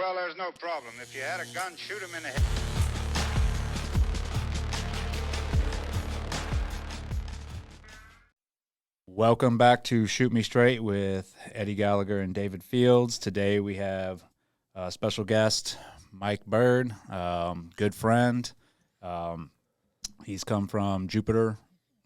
Well, there's no problem. If you had a gun, shoot him in the head. Welcome back to Shoot Me Straight with Eddie Gallagher and David Fields. Today we have a special guest, Mike Bird, good friend. He's come from Jupiter.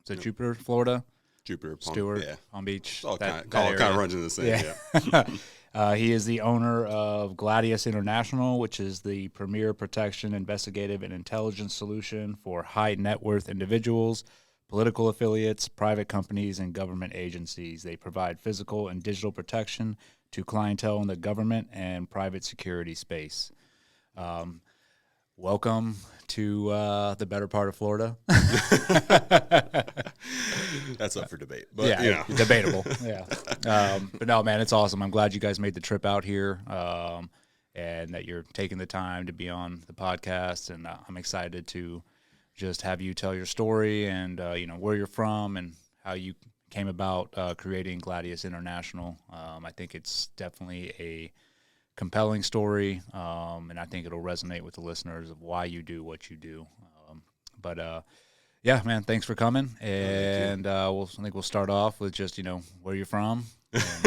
Is it Jupiter, Florida? Jupiter, Stewart, Palm Beach. All kind of runs in the same. Yeah. He is the owner of Gladius International, which is the premier protection, investigative, and intelligence solution for high net worth individuals, political affiliates, private companies, and government agencies. They provide physical and digital protection to clientele in the government and private security space. Welcome to the better part of Florida. That's up for debate, but yeah, debatable. Yeah, but no, man, it's awesome. I'm glad you guys made the trip out here, and that you're taking the time to be on the podcast. And I'm excited to just have you tell your story and where you're from and how you came about creating Gladius International. I think it's definitely a compelling story, and I think it'll resonate with the listeners of why you do what you do. Yeah, man, thanks for coming. And I think we'll start off with just where you're from. Thank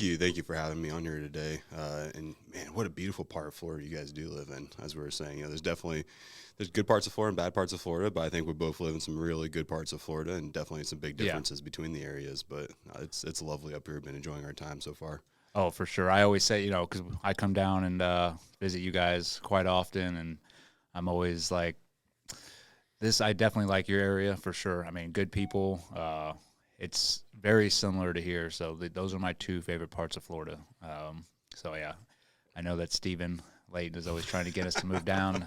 you for having me on here today. And man, what a beautiful part of Florida you guys do live in. As we were saying, there's good parts of Florida and bad parts of Florida, but I think we both live in some really good parts of Florida, and definitely some big differences between the areas. But it's lovely up here. Been enjoying our time so far. Oh, for sure. I always say, because I come down and visit you guys quite often, and I'm always like, I definitely like your area for sure. I mean, good people. It's very similar to here, so those are my two favorite parts of Florida. I know that Stephen Layton is always trying to get us to move down.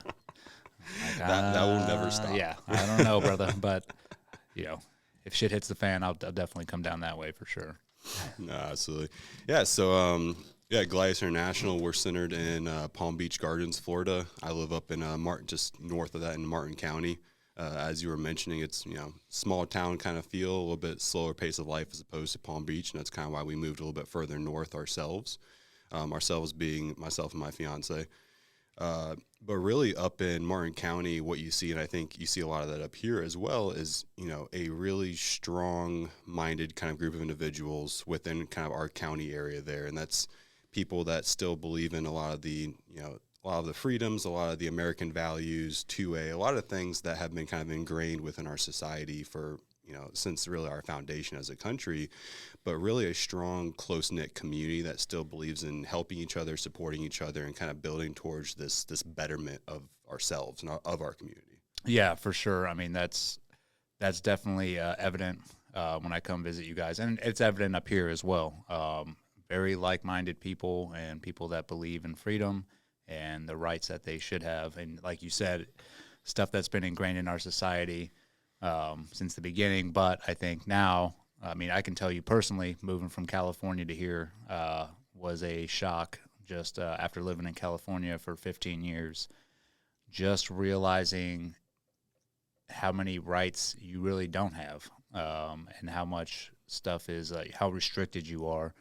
That will never stop. Yeah, I don't know, brother, but if shit hits the fan, I'll definitely come down that way for sure. No, absolutely. Yeah, so Gladius International, we're centered in Palm Beach Gardens, Florida. I live up in Martin, just north of that in Martin County. As you were mentioning, it's small town kind of feel, a little bit slower pace of life as opposed to Palm Beach, and that's kind of why we moved a little bit further north ourselves. Ourselves being myself and my fiance. But really up in Martin County, what you see, and I think you see a lot of that up here as well, is, a really strong-minded kind of group of individuals within kind of our county area there. And that's people that still believe in a lot of the freedoms, a lot of the American values, a lot of things that have been kind of ingrained within our society for, since really our foundation as a country, but really a strong, close-knit community that still believes in helping each other, supporting each other, and kind of building towards this betterment of ourselves and of our community. Yeah, for sure. I mean, that's definitely evident when I come visit you guys, and it's evident up here as well. Very like-minded people and people that believe in freedom and the rights that they should have. And like you said, stuff that's been ingrained in our society since the beginning. But I think now, I can tell you personally, moving from California to here was a shock just after living in California for 15 years, just realizing how many rights you really don't have and how much stuff is, how restricted you are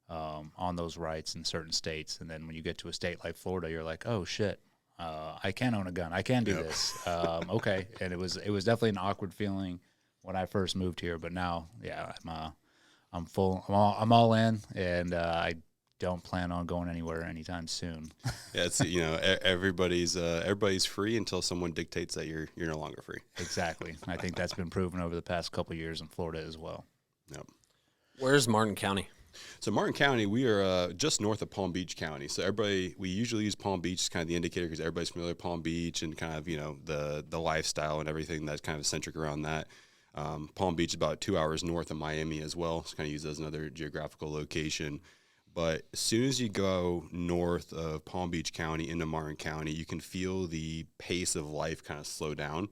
on those rights in certain states. And then when you get to a state like Florida, you're like, oh, shit. I can own a gun. I can do this. Okay. And it was definitely an awkward feeling when I first moved here, but now, I'm full. I'm all in, and I don't plan on going anywhere anytime soon. Yeah, it's everybody's free until someone dictates that you're no longer free. Exactly. I think that's been proven over the past couple of years in Florida as well. Yep. Where's Martin County? So Martin County, we are just north of Palm Beach County. So we usually use Palm Beach as kind of the indicator because everybody's familiar with Palm Beach and kind of, the lifestyle and everything that's kind of centric around that. Palm Beach is about 2 hours north of Miami as well. So kind of use as another geographical location. But as soon as you go north of Palm Beach County into Martin County, you can feel the pace of life kind of slow down.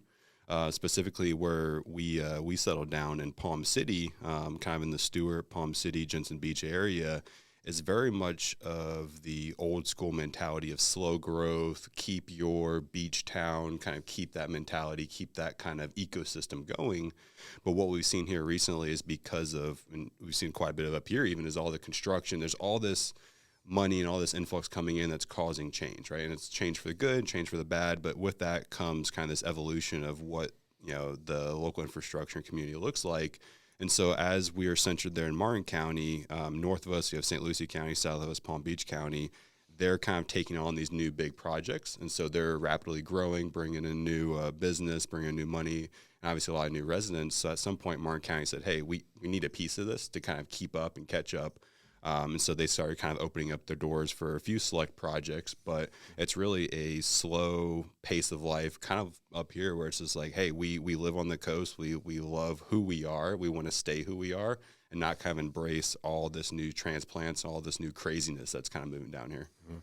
Specifically where we settled down in Palm City, kind of in the Stewart, Palm City, Jensen Beach area, is very much of the old school mentality of slow growth, keep your beach town, kind of keep that mentality, keep that kind of ecosystem going. But what we've seen here recently is because of, and we've seen quite a bit of up here even, is all the construction. There's all this money and all this influx coming in that's causing change, right? And it's change for the good, change for the bad, but with that comes kind of this evolution of what, the local infrastructure and community looks like. And so as we are centered there in Martin County, north of us, you have St. Lucie County, south of us, Palm Beach County. They're kind of taking on these new big projects. And so they're rapidly growing, bringing in new business, bringing in new money, and obviously a lot of new residents. So at some point, Martin County said, hey, we need a piece of this to kind of keep up and catch up. And so they started kind of opening up their doors for a few select projects, but it's really a slow pace of life kind of up here where it's just like, hey, we live on the coast. We love who we are. We want to stay who we are and not kind of embrace all this new transplants, all this new craziness that's kind of moving down here. Mm-hmm.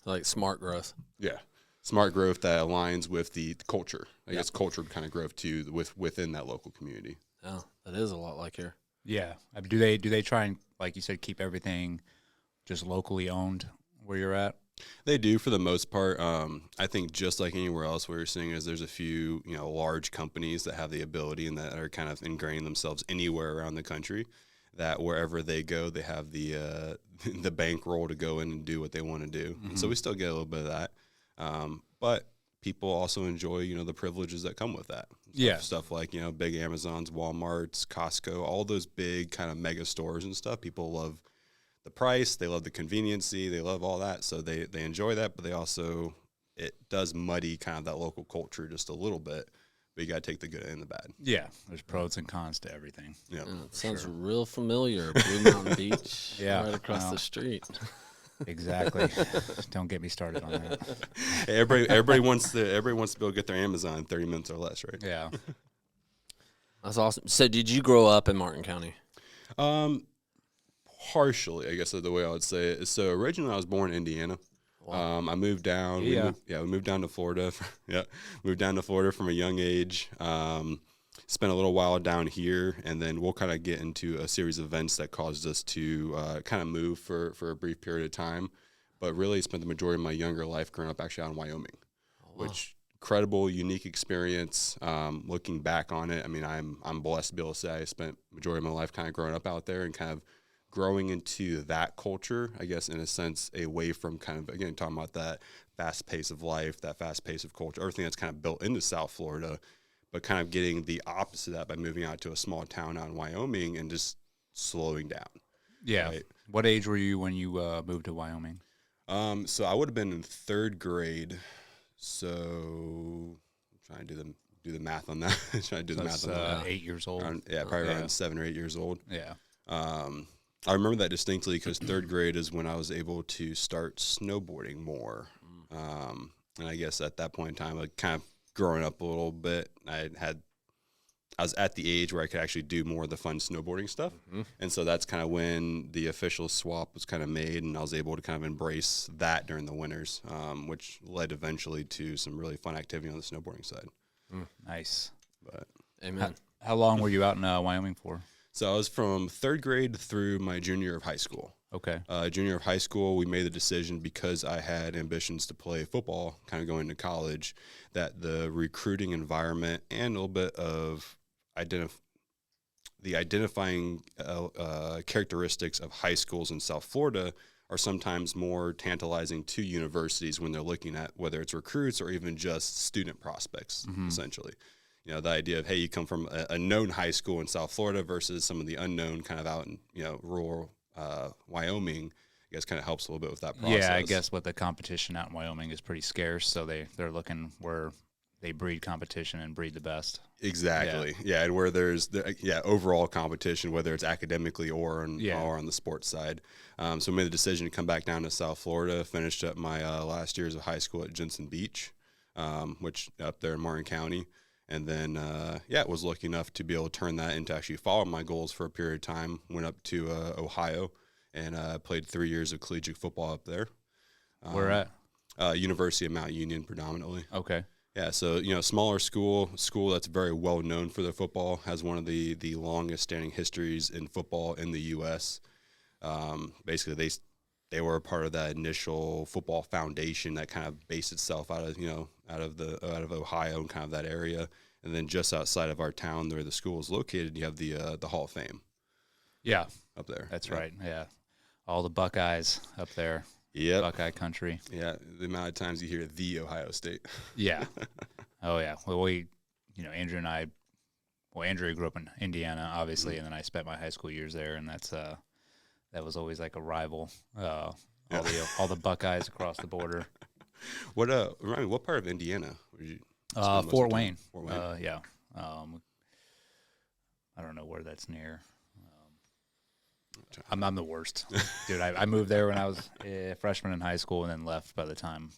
Like smart growth. Yeah. Smart growth that aligns with the culture. I guess culture kind of growth too within that local community. Yeah, that is a lot like here. Yeah. Do they try and, like you said, keep everything just locally owned where you're at? They do for the most part. I think just like anywhere else, what you're seeing is there's a few, large companies that have the ability and that are kind of ingraining themselves anywhere around the country. That wherever they go, they have the the bankroll to go in and do what they want to do. Mm-hmm. So we still get a little bit of that, but people also enjoy the privileges that come with that. Stuff like big Amazons, Walmarts, Costco, all those big kind of mega stores and stuff. People love the price, they love the conveniency, they love all that. So they enjoy that, but it does muddy kind of that local culture just a little bit. But you got to take the good and the bad. Yeah, there's pros and cons to everything. Yeah, it sounds real familiar. Blue Mountain Beach, right across the street. Exactly. Don't get me started on that. Everybody wants to be able to get their Amazon in 30 minutes or less, right? Yeah. That's awesome. So, did you grow up in Martin County? Partially, I guess is the way I would say it. So originally, I was born in Indiana. Wow. I moved down. We moved down to Florida. Moved down to Florida from a young age. Spent a little while down here, and then we'll kind of get into a series of events that caused us to kind of move for a brief period of time. But really spent the majority of my younger life growing up actually out in Wyoming, which incredible, unique experience. Looking back on it, I mean, I'm blessed to be able to say I spent the majority of my life kind of growing up out there and kind of growing into that culture, I guess, in a sense, away from kind of, again, talking about that fast pace of life, that fast pace of culture, everything that's kind of built into South Florida, but kind of getting the opposite of that by moving out to a small town out in Wyoming and just slowing down. Yeah. Right? What age were you when you moved to Wyoming? So I would have been in third grade. So I'm trying to do the math on that. Trying to do the math on that. 8 years old. Probably around 7 or 8 years old. Yeah. I remember that distinctly because third grade is when I was able to start snowboarding more. And I guess at that point in time, like kind of growing up a little bit, I was at the age where I could actually do more of the fun snowboarding stuff. Mm-hmm. And so that's kind of when the official swap was kind of made, and I was able to kind of embrace that during the winters, which led eventually to some really fun activity on the snowboarding side. Nice. But Amen. How long were you out in Wyoming for? So I was from third grade through my junior year of high school. Okay. Junior year of high school, we made the decision because I had ambitions to play football, kind of going to college, that the recruiting environment and a little bit of identifying characteristics of high schools in South Florida are sometimes more tantalizing to universities when they're looking at whether it's recruits or even just student prospects, essentially. The idea of, hey, you come from a known high school in South Florida versus some of the unknown kind of out in, rural Wyoming, I guess kind of helps a little bit with that process. Yeah, I guess with the competition out in Wyoming is pretty scarce, so they're looking where they breed competition and breed the best. Exactly. Yeah, and where there's overall competition, whether it's academically or on the sports side. So I made the decision to come back down to South Florida, finished up my last years of high school at Jensen Beach, which up there in Martin County. And then, was lucky enough to be able to turn that into actually follow my goals for a period of time. Went up to Ohio and played 3 years of collegiate football up there. Where at? University of Mount Union predominantly. Okay. Yeah, so, smaller school that's very well known for their football, has one of the longest standing histories in football in the U.S. Basically, they were a part of that initial football foundation that kind of based itself out of Ohio and kind of that area. And then just outside of our town where the school is located, you have the Hall of Fame. Yeah. Up there. That's right. Yeah. all the Buckeyes up there. Yep. Buckeye country. Yeah, the amount of times you hear the Ohio State. Yeah. Oh, yeah. Well, Andrew and I, Andrew grew up in Indiana, obviously, and then I spent my high school years there, and that was always like a rival. All the Buckeyes across the border. Remind me, what part of Indiana were you? Fort Wayne. Fort Wayne. Yeah. I don't know where that's near. I'm the worst, dude. I moved there when I was a freshman in high school, and then left by the time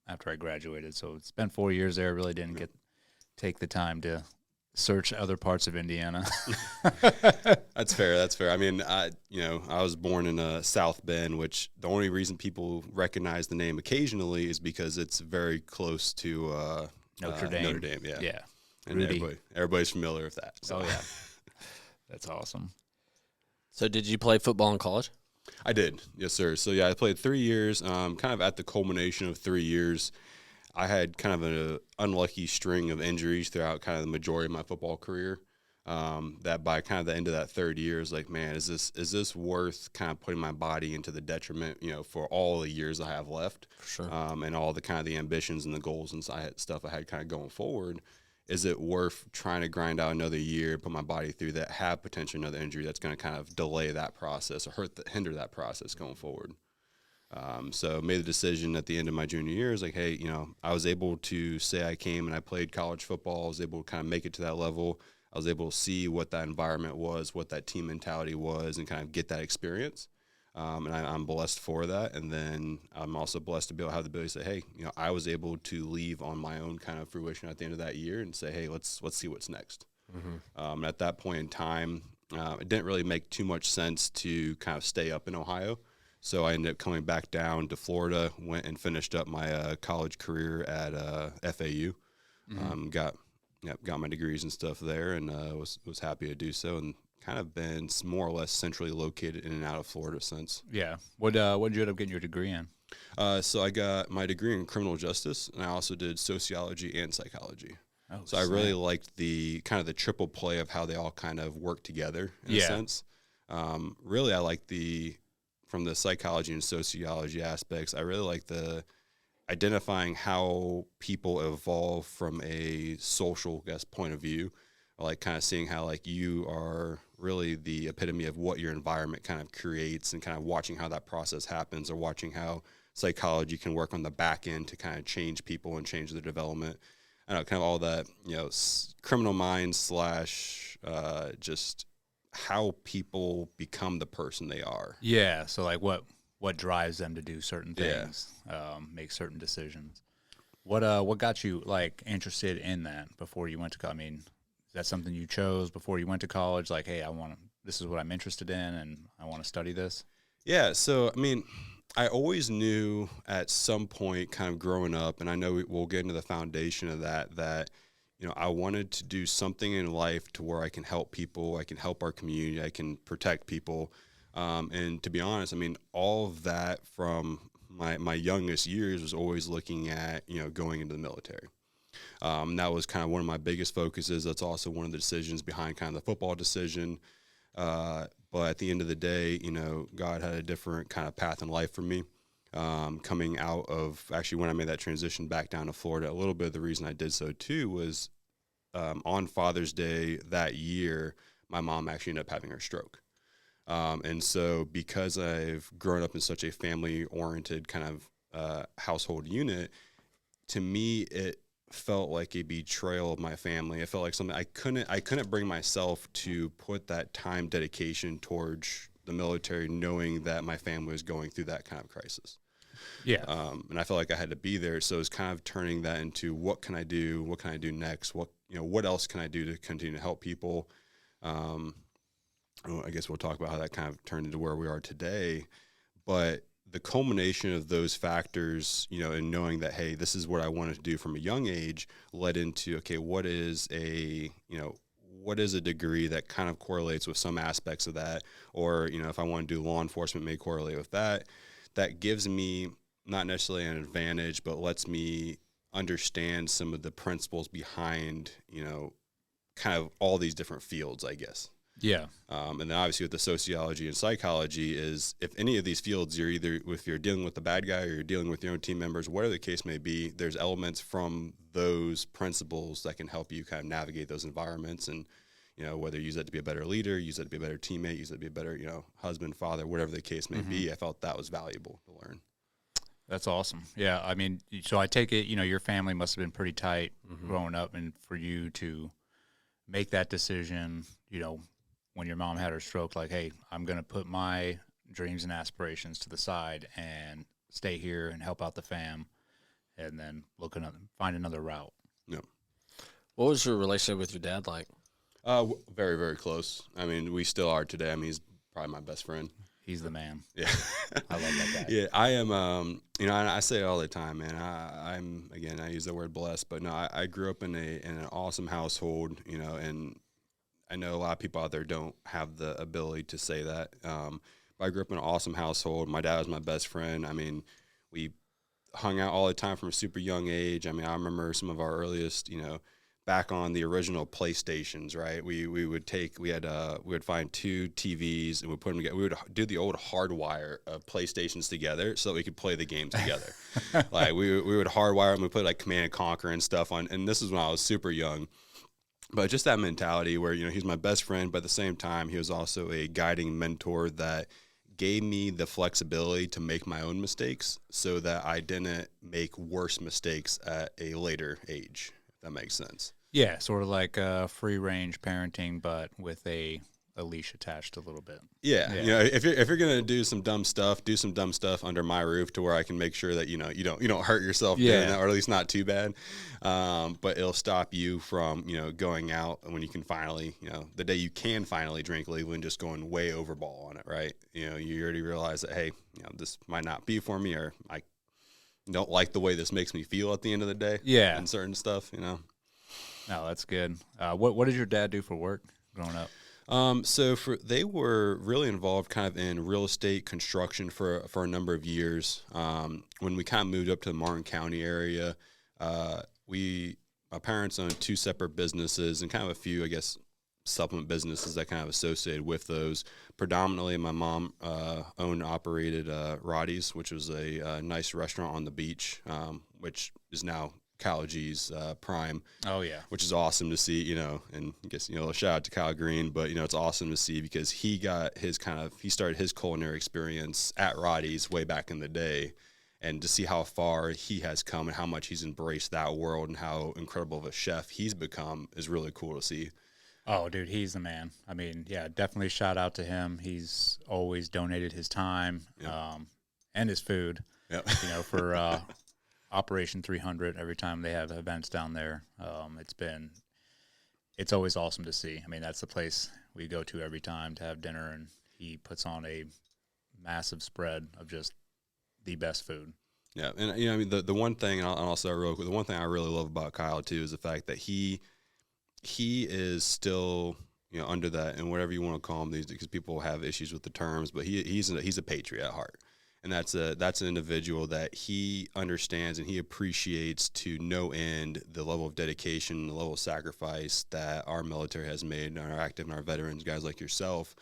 after I graduated. So it's been 4 years there. Really didn't take the time to search other parts of Indiana. That's fair. I mean, I was born in South Bend, which the only reason people recognize the name occasionally is because it's very close to Notre Dame. Notre Dame, yeah. Yeah. And everybody's familiar with that. So. Oh, yeah. That's awesome. So did you play football in college? I did. Yes, sir. So, yeah, I played 3 years. Kind of at the culmination of 3 years, I had kind of an unlucky string of injuries throughout kind of the majority of my football career. That by kind of the end of that third year is like, man, is this worth kind of putting my body into the detriment, for all the years I have left, For sure. And all the kind of the ambitions and the goals and stuff I had kind of going forward. Is it worth trying to grind out another year, put my body through that, have potentially another injury that's going to kind of delay that process or hinder that process going forward? So made the decision at the end of my junior year. Is like, hey, I was able to say I came and I played college football. I was able to kind of make it to that level. I was able to see what that environment was, what that team mentality was, and kind of get that experience. And I'm blessed for that. And then I'm also blessed to be able to have the ability to say, hey, I was able to leave on my own kind of fruition at the end of that year and say, hey, let's see what's next. And at that point in time, it didn't really make too much sense to kind of stay up in Ohio. So I ended up coming back down to Florida, went and finished up my college career at FAU. Got my degrees and stuff there, and was happy to do so, and kind of been more or less centrally located in and out of Florida since. Yeah. What did you end up getting your degree in? So I got my degree in criminal justice, and I also did sociology and psychology. Oh, so I really liked the kind of the triple play of how they all kind of work together in a sense. Really, I like from the psychology and sociology aspects, I really like the identifying how people evolve from a social, point of view. I like kind of seeing how you are really the epitome of what your environment kind of creates, and kind of watching how that process happens, or watching how psychology can work on the back end to kind of change people and change their development. I don't know, kind of all that, criminal minds / just how people become the person they are. Yeah. So what drives them to do certain things, make certain decisions. What got you interested in that before you went to college? I mean, is that something you chose before you went to college? Like, hey, this is what I'm interested in, and I want to study this. Yeah. So, I mean, I always knew at some point kind of growing up, and I know we'll get into the foundation of that, I wanted to do something in life to where I can help people, I can help our community, I can protect people. And to be honest, I mean, all of that from my youngest years was always looking at, going into the military. That was kind of one of my biggest focuses. That's also one of the decisions behind kind of the football decision. But at the end of the day, God had a different kind of path in life for me. Coming out of actually when I made that transition back down to Florida, a little bit of the reason I did so too was on Father's Day that year, my mom actually ended up having her stroke. And so because I've grown up in such a family-oriented kind of household unit, to me it felt like a betrayal of my family. It felt like something I couldn't bring myself to put that time dedication towards the military, knowing that my family was going through that kind of crisis. Yeah. And I felt like I had to be there. So it's kind of turning that into what can I do? What can I do next? What else can I do to continue to help people? I guess we'll talk about how that kind of turned into where we are today. But the culmination of those factors, and knowing that, hey, this is what I wanted to do from a young age, led into, okay, what is a degree that kind of correlates with some aspects of that? Or, if I want to do law enforcement, may correlate with that. That gives me not necessarily an advantage, but lets me understand some of the principles behind, kind of all these different fields, I guess. Yeah. And then obviously with the sociology and psychology is if any of these fields, if you're dealing with the bad guy or you're dealing with your own team members, whatever the case may be, there's elements from those principles that can help you kind of navigate those environments. And, whether you use that to be a better leader, use that to be a better teammate, use that to be a better, husband, father, whatever the case may be, I felt that was valuable to learn. That's awesome. Yeah. I mean, so I take it, your family must have been pretty tight growing up, and for you to make that decision, when your mom had her stroke, like, hey, I'm going to put my dreams and aspirations to the side and stay here and help out the fam, and then find another route. Yeah. What was your relationship with your dad like? Very, very close. I mean, we still are today. I mean, he's probably my best friend. He's the man. Yeah. I love that guy. Yeah, I am, and I say it all the time, man. I use the word blessed, but no, I grew up in an awesome household, and I know a lot of people out there don't have the ability to say that. But I grew up in an awesome household. My dad was my best friend. I mean, we hung out all the time from a super young age. I mean, I remember some of our earliest, back on the original PlayStations, right? We would find two TVs and we'd put them together. We would do the old hardwire of PlayStations together so that we could play the games together. Like we would hardwire them. We put like Command and Conquer and stuff on. And this is when I was super young. But just that mentality where, he's my best friend, but at the same time, he was also a guiding mentor that gave me the flexibility to make my own mistakes so that I didn't make worse mistakes at a later age, if that makes sense. Yeah, sort of like free range parenting, but with a leash attached a little bit. Yeah. If you're gonna do some dumb stuff under my roof to where I can make sure that you don't hurt yourself doing that, or at least not too bad. But it'll stop you from going out when you can finally the day you can finally drink legally and just going way overball on it, right? You already realize that hey, this might not be for me, or I don't like the way this makes me feel at the end of the day. Yeah, and certain stuff. No, that's good. What did your dad do for work growing up? So they were really involved kind of in real estate construction for a number of years. When we kind of moved up to the Martin County area, my parents owned two separate businesses and kind of a few, I guess, supplement businesses that kind of associated with those. Predominantly, my mom owned and operated Roddy's, which was a nice restaurant on the beach, which is now Kyle G's Prime. Oh yeah, which is awesome to see, and I guess a shout out to Kyle Green, but it's awesome to see because he started his culinary experience at Roddy's way back in the day, and to see how far he has come and how much he's embraced that world and how incredible of a chef he's become is really cool to see. Oh, dude, he's the man. I mean, yeah, definitely shout out to him. He's always donated his time and his food, for Operation 300 every time they have events down there. It's always awesome to see. I mean, that's the place we go to every time to have dinner, and he puts on a massive spread of just the best food. Yeah, and I mean the one thing, and I'll say real quick, the one thing I really love about Kyle too is the fact that he is still under that, and whatever you want to call him these, because people have issues with the terms, but he's a patriot at heart. And that's an individual that he understands and he appreciates to no end the level of dedication, the level of sacrifice that our military has made, and our active and our veterans, guys like yourself,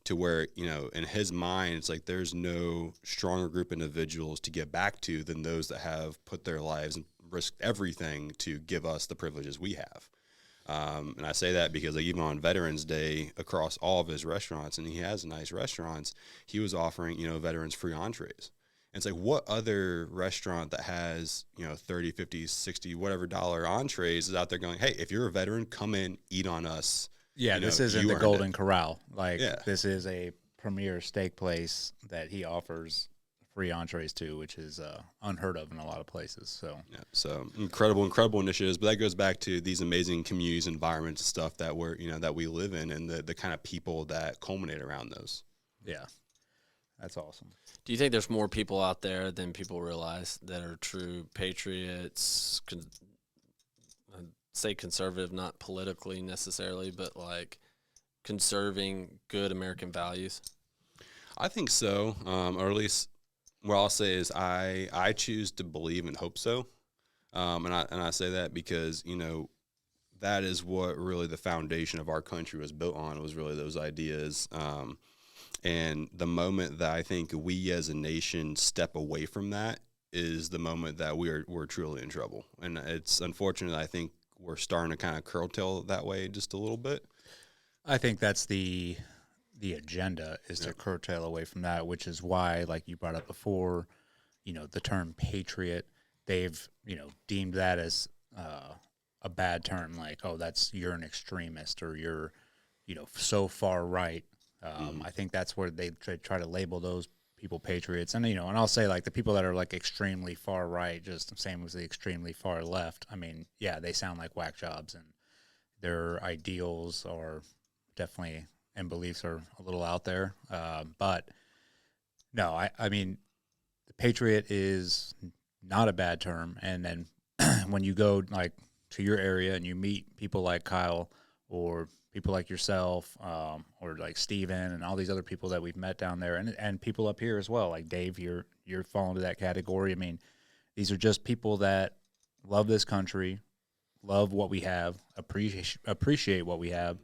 to where, in his mind, it's like there's no stronger group of individuals to get back to than those that have put their lives and risked everything to give us the privileges we have. And I say that because even on Veterans Day, across all of his restaurants, and he has nice restaurants, he was offering, veterans free entrees. And it's like, what other restaurant that has, 30, 50, 60, whatever dollar entrees is out there going, hey, if you're a veteran, come in, eat on us. Yeah, this isn't the Golden Corral. This is a premier steak place that he offers free entrees to, which is unheard of in a lot of places. So incredible initiatives. But that goes back to these amazing communities, environments, and stuff that that we live in, and the kind of people that culminate around those. Yeah, that's awesome. Do you think there's more people out there than people realize that are true patriots? I'd say conservative, not politically necessarily, but like conserving good American values. I think so, or at least. What I'll say is I choose to believe and hope so, and I say that because that is what really the foundation of our country was built on, was really those ideas. And the moment that I think we as a nation step away from that is the moment that we're truly in trouble. And it's unfortunate. I think we're starting to kind of curtail that way just a little bit. I think that's the agenda, is to curtail away from that, which is why, like you brought up before, the term patriot, they've, deemed that as a bad term, like, oh, you're an extremist, or you're, so far right. I think that's where they try to label those people patriots. And, and I'll say, like, the people that are, like, extremely far right, just the same as the extremely far left, I mean, yeah, they sound like whack jobs, and their ideals are definitely, and beliefs are a little out there. But no, I mean, the patriot is not a bad term. And then when you go, like, to your area and you meet people like Kyle, or people like yourself, or like Steven and all these other people that we've met down there, and people up here as well, like Dave, you're falling into that category. I mean, these are just people that love this country, love what we have, appreciate what we have,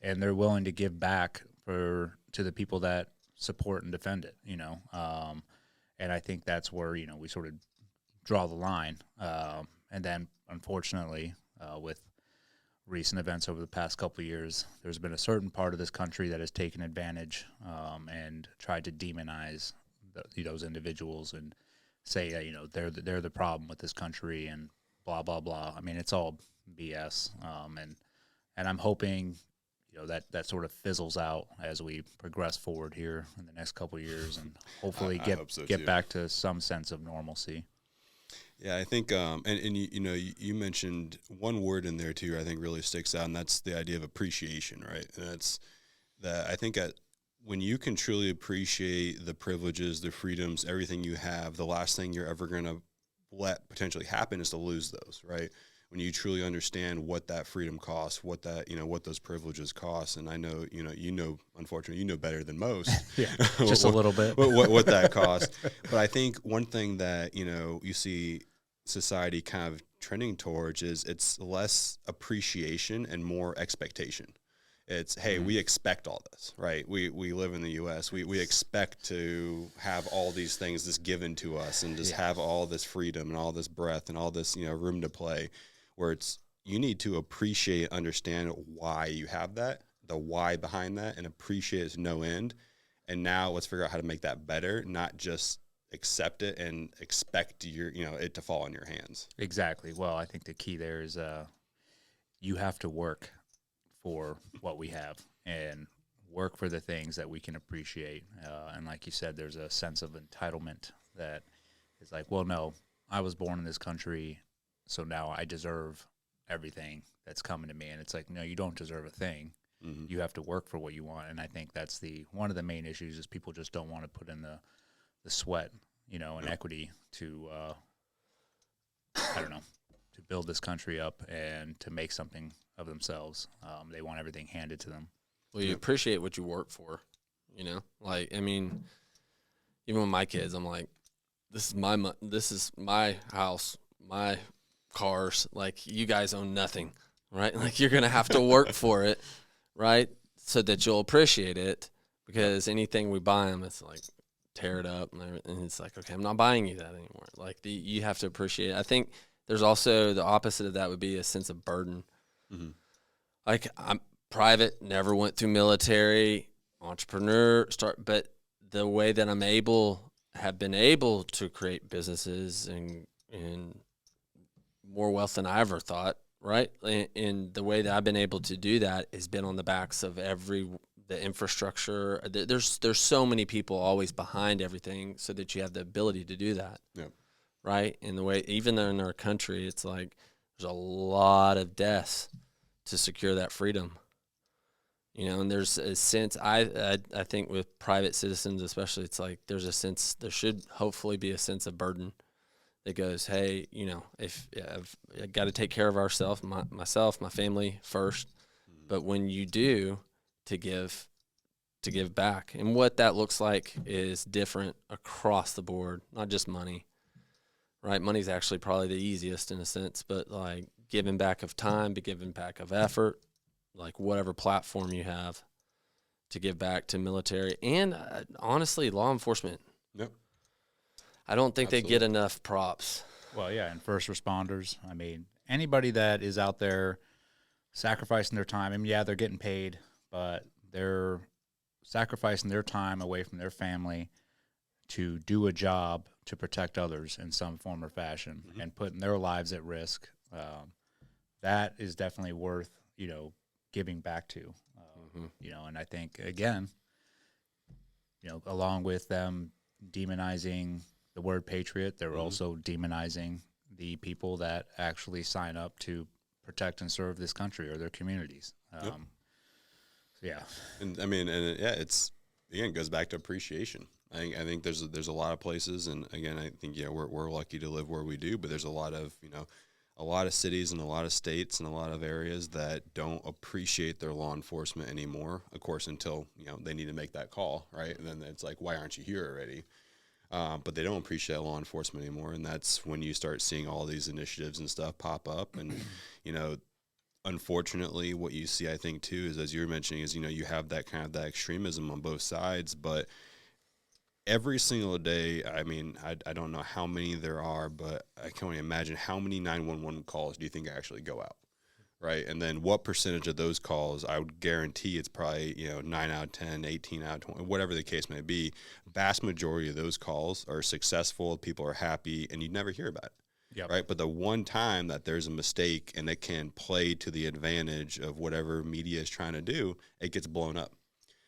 and they're willing to give back to the people that support and defend it, and I think that's where, we sort of draw the line. And then, unfortunately, with recent events over the past couple of years, there's been a certain part of this country that has taken advantage and tried to demonize those individuals and say, they're the problem with this country and blah, blah, blah. I mean, it's all BS. And I'm hoping, that sort of fizzles out as we progress forward here in the next couple of years, and hopefully get back to some sense of normalcy. Yeah, I think, and you mentioned one word in there too, I think really sticks out, and that's the idea of appreciation, right? And that's that I think when you can truly appreciate the privileges, the freedoms, everything you have, the last thing you're ever going to let potentially happen is to lose those, right? When you truly understand what that freedom costs, what those privileges cost. And I know, unfortunately, you know better than most. Yeah, just a little bit. what that costs. But I think one thing that, you see society kind of trending towards is it's less appreciation and more expectation. It's, hey, we expect all this, right? We live in the U.S. We expect to have all these things just given to us, and just have all this freedom and all this breath and all this, room to play, where it's, you need to appreciate, understand why you have that, the why behind that, and appreciate it to no end. And now let's figure out how to make that better, not just accept it and expect it to fall in your hands. Exactly. Well, I think the key there is you have to work for what we have, and work for the things that we can appreciate. And like you said, there's a sense of entitlement that is like, well, no, I was born in this country, so now I deserve everything that's coming to me. And it's like, no, you don't deserve a thing. Mm-hmm. You have to work for what you want. And I think that's one of the main issues, is people just don't want to put in the sweat, and equity to, to build this country up and to make something of themselves. They want everything handed to them. Well, you appreciate what you work for, like, I mean, even with my kids, I'm like, this is my house, my cars. Like, you guys own nothing, right? Like, you're going to have to work for it, right? So that you'll appreciate it, because anything we buy them, it's like, tear it up, and it's like, okay, I'm not buying you that anymore. Like, you have to appreciate it. I think there's also the opposite of that would be a sense of burden. Mm-hmm. Like, I'm private, never went through military, entrepreneur, but the way that have been able to create businesses and more wealth than I ever thought, right? And the way that I've been able to do that has been on the backs of the infrastructure. There's so many people always behind everything, so that you have the ability to do that. Yeah. Right? And the way, even in our country, it's like there's a lot of deaths to secure that freedom. And there's a sense, I think with private citizens especially, it's like there should hopefully be a sense of burden that goes, hey, if I've got to take care of ourselves, myself, my family first, but when you do, to give back. And what that looks like is different across the board, not just money, right? Money's actually probably the easiest in a sense, but like giving back of time, be giving back of effort, like whatever platform you have to give back to military and honestly, law enforcement. Yep. I don't think Absolutely. they get enough props. Well, yeah, and first responders. I mean, anybody that is out there sacrificing their time. I mean, yeah, they're getting paid, but they're sacrificing their time away from their family to do a job to protect others in some form or fashion and putting their lives at risk. That is definitely worth, giving back to, and I think, again, along with them demonizing the word patriot, they're also demonizing the people that actually sign up to protect and serve this country or their communities. Yep. So yeah. And I mean, it's, again, it goes back to appreciation. I think there's a lot of places, and again, I think we're lucky to live where we do, but there's a lot of cities and a lot of states and a lot of areas that don't appreciate their law enforcement anymore. Of course, until they need to make that call, right? And then it's like, why aren't you here already? But they don't appreciate law enforcement anymore, and that's when you start seeing all these initiatives and stuff pop up. And unfortunately, what you see, I think, too, is, as you were mentioning, is you have that kind of that extremism on both sides, but every single day, I mean, I don't know how many there are, but I can only imagine how many 911 calls do you think actually go out, right? And then what percentage of those calls, I would guarantee it's probably, 9 out of 10, 18 out of 20, whatever the case may be. Vast majority of those calls are successful, people are happy, and you never hear about it. Yep. Right. But the one time that there's a mistake and it can play to the advantage of whatever media is trying to do, it gets blown up.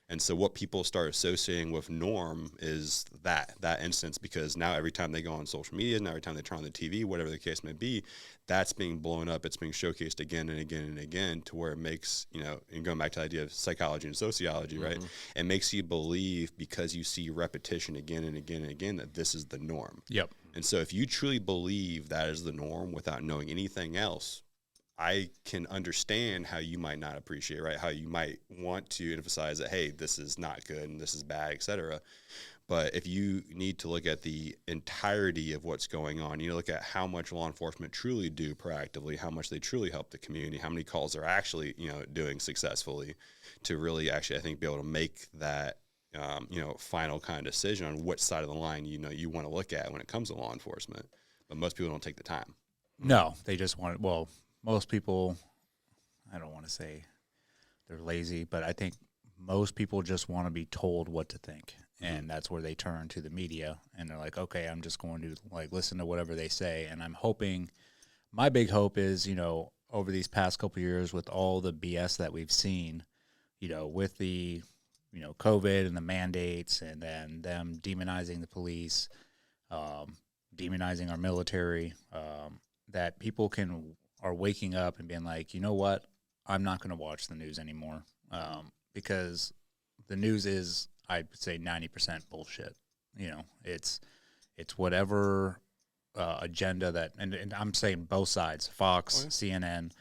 And so what people start associating with norm is that instance, because now every time they go on social media, now every time they turn on the TV, whatever the case may be, that's being blown up. It's being showcased again and again and again, to where it makes, and going back to the idea of psychology and sociology, right? It makes you believe, because you see repetition again and again and again, that this is the norm. Yep. And so if you truly believe that is the norm without knowing anything else, I can understand how you might not appreciate, right? How you might want to emphasize that, hey, this is not good and this is bad, et cetera. But if you need to look at the entirety of what's going on, you look at how much law enforcement truly do proactively, how much they truly help the community, how many calls they're actually, doing successfully, to really actually, I think, be able to make that, final kind of decision on which side of the line, you want to look at when it comes to law enforcement. But most people don't take the time. No, they just want it. Well, most people, I don't want to say they're lazy, but I think most people just want to be told what to think. And that's where they turn to the media, and they're like, okay, I'm just going to listen to whatever they say. And I'm hoping, my big hope is, over these past couple of years, with all the BS that we've seen, with the, COVID and the mandates, and then them demonizing the police, demonizing our military, that people are waking up and being like, you know what, I'm not going to watch the news anymore, because the news is, I'd say, 90% bullshit. It's whatever agenda that, and I'm saying both sides, Fox, CNN,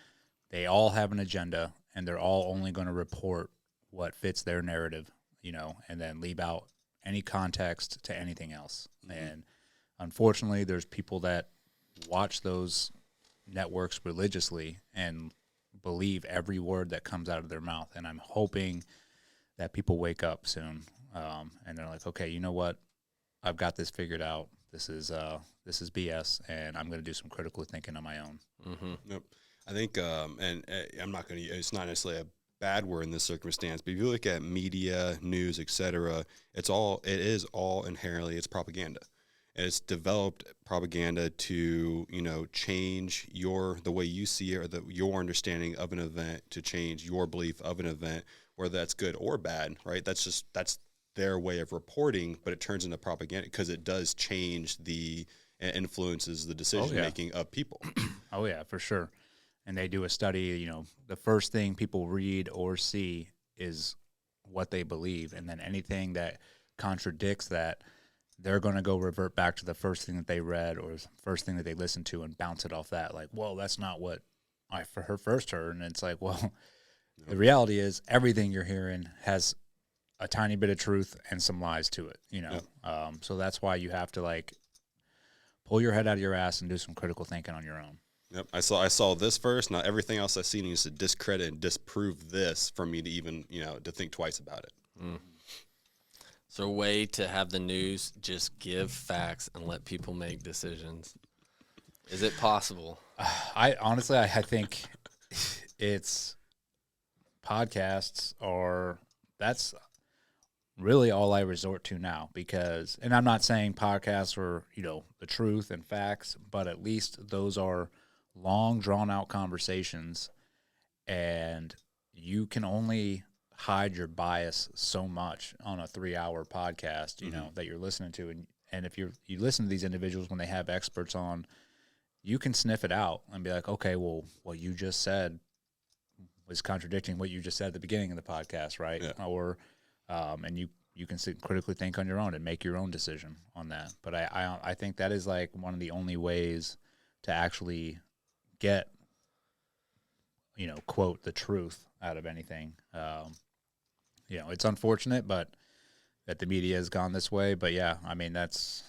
they all have an agenda, and they're all only going to report what fits their narrative, and then leave out any context to anything else. And unfortunately, there's people that watch those networks religiously and believe every word that comes out of their mouth. And I'm hoping that people wake up soon, and they're like, okay, you know what? I've got this figured out. This is BS, and I'm going to do some critical thinking on my own. Yep. I think, and I'm not going to, it's not necessarily a bad word in this circumstance, but if you look at media, news, etc., it is all inherently, it's propaganda. And it's developed propaganda to, change the way you see it, or your understanding of an event, to change your belief of an event, whether that's good or bad, right? That's their way of reporting, but it turns into propaganda because it does change and influences the decision making of people. Oh yeah, for sure. And they do a study, the first thing people read or see is what they believe. And then anything that contradicts that, they're going to go revert back to the first thing that they read or first thing that they listened to and bounce it off that. Like, well, that's not what I first heard. And it's like, well, the reality is everything you're hearing has a tiny bit of truth and some lies to it, So that's why you have to pull your head out of your ass and do some critical thinking on your own. Yep. I saw this first. Now everything else I see needs to discredit and disprove this for me to even, to think twice about it. Is there a way to have the news just give facts and let people make decisions? Is it possible? I honestly, I think it's podcasts that's really all I resort to now because, and I'm not saying podcasts are, the truth and facts, but at least those are long drawn out conversations and you can only hide your bias so much on a 3-hour podcast, that you're listening to. And if you listen to these individuals when they have experts on, you can sniff it out and be like, okay, well, what you just said was contradicting what you just said at the beginning of the podcast, right? Yeah. Or, and you can critically think on your own and make your own decision on that. But I think that is like one of the only ways to actually get, quote, the truth out of anything. It's unfortunate, but that the media has gone this way. But yeah, I mean, that's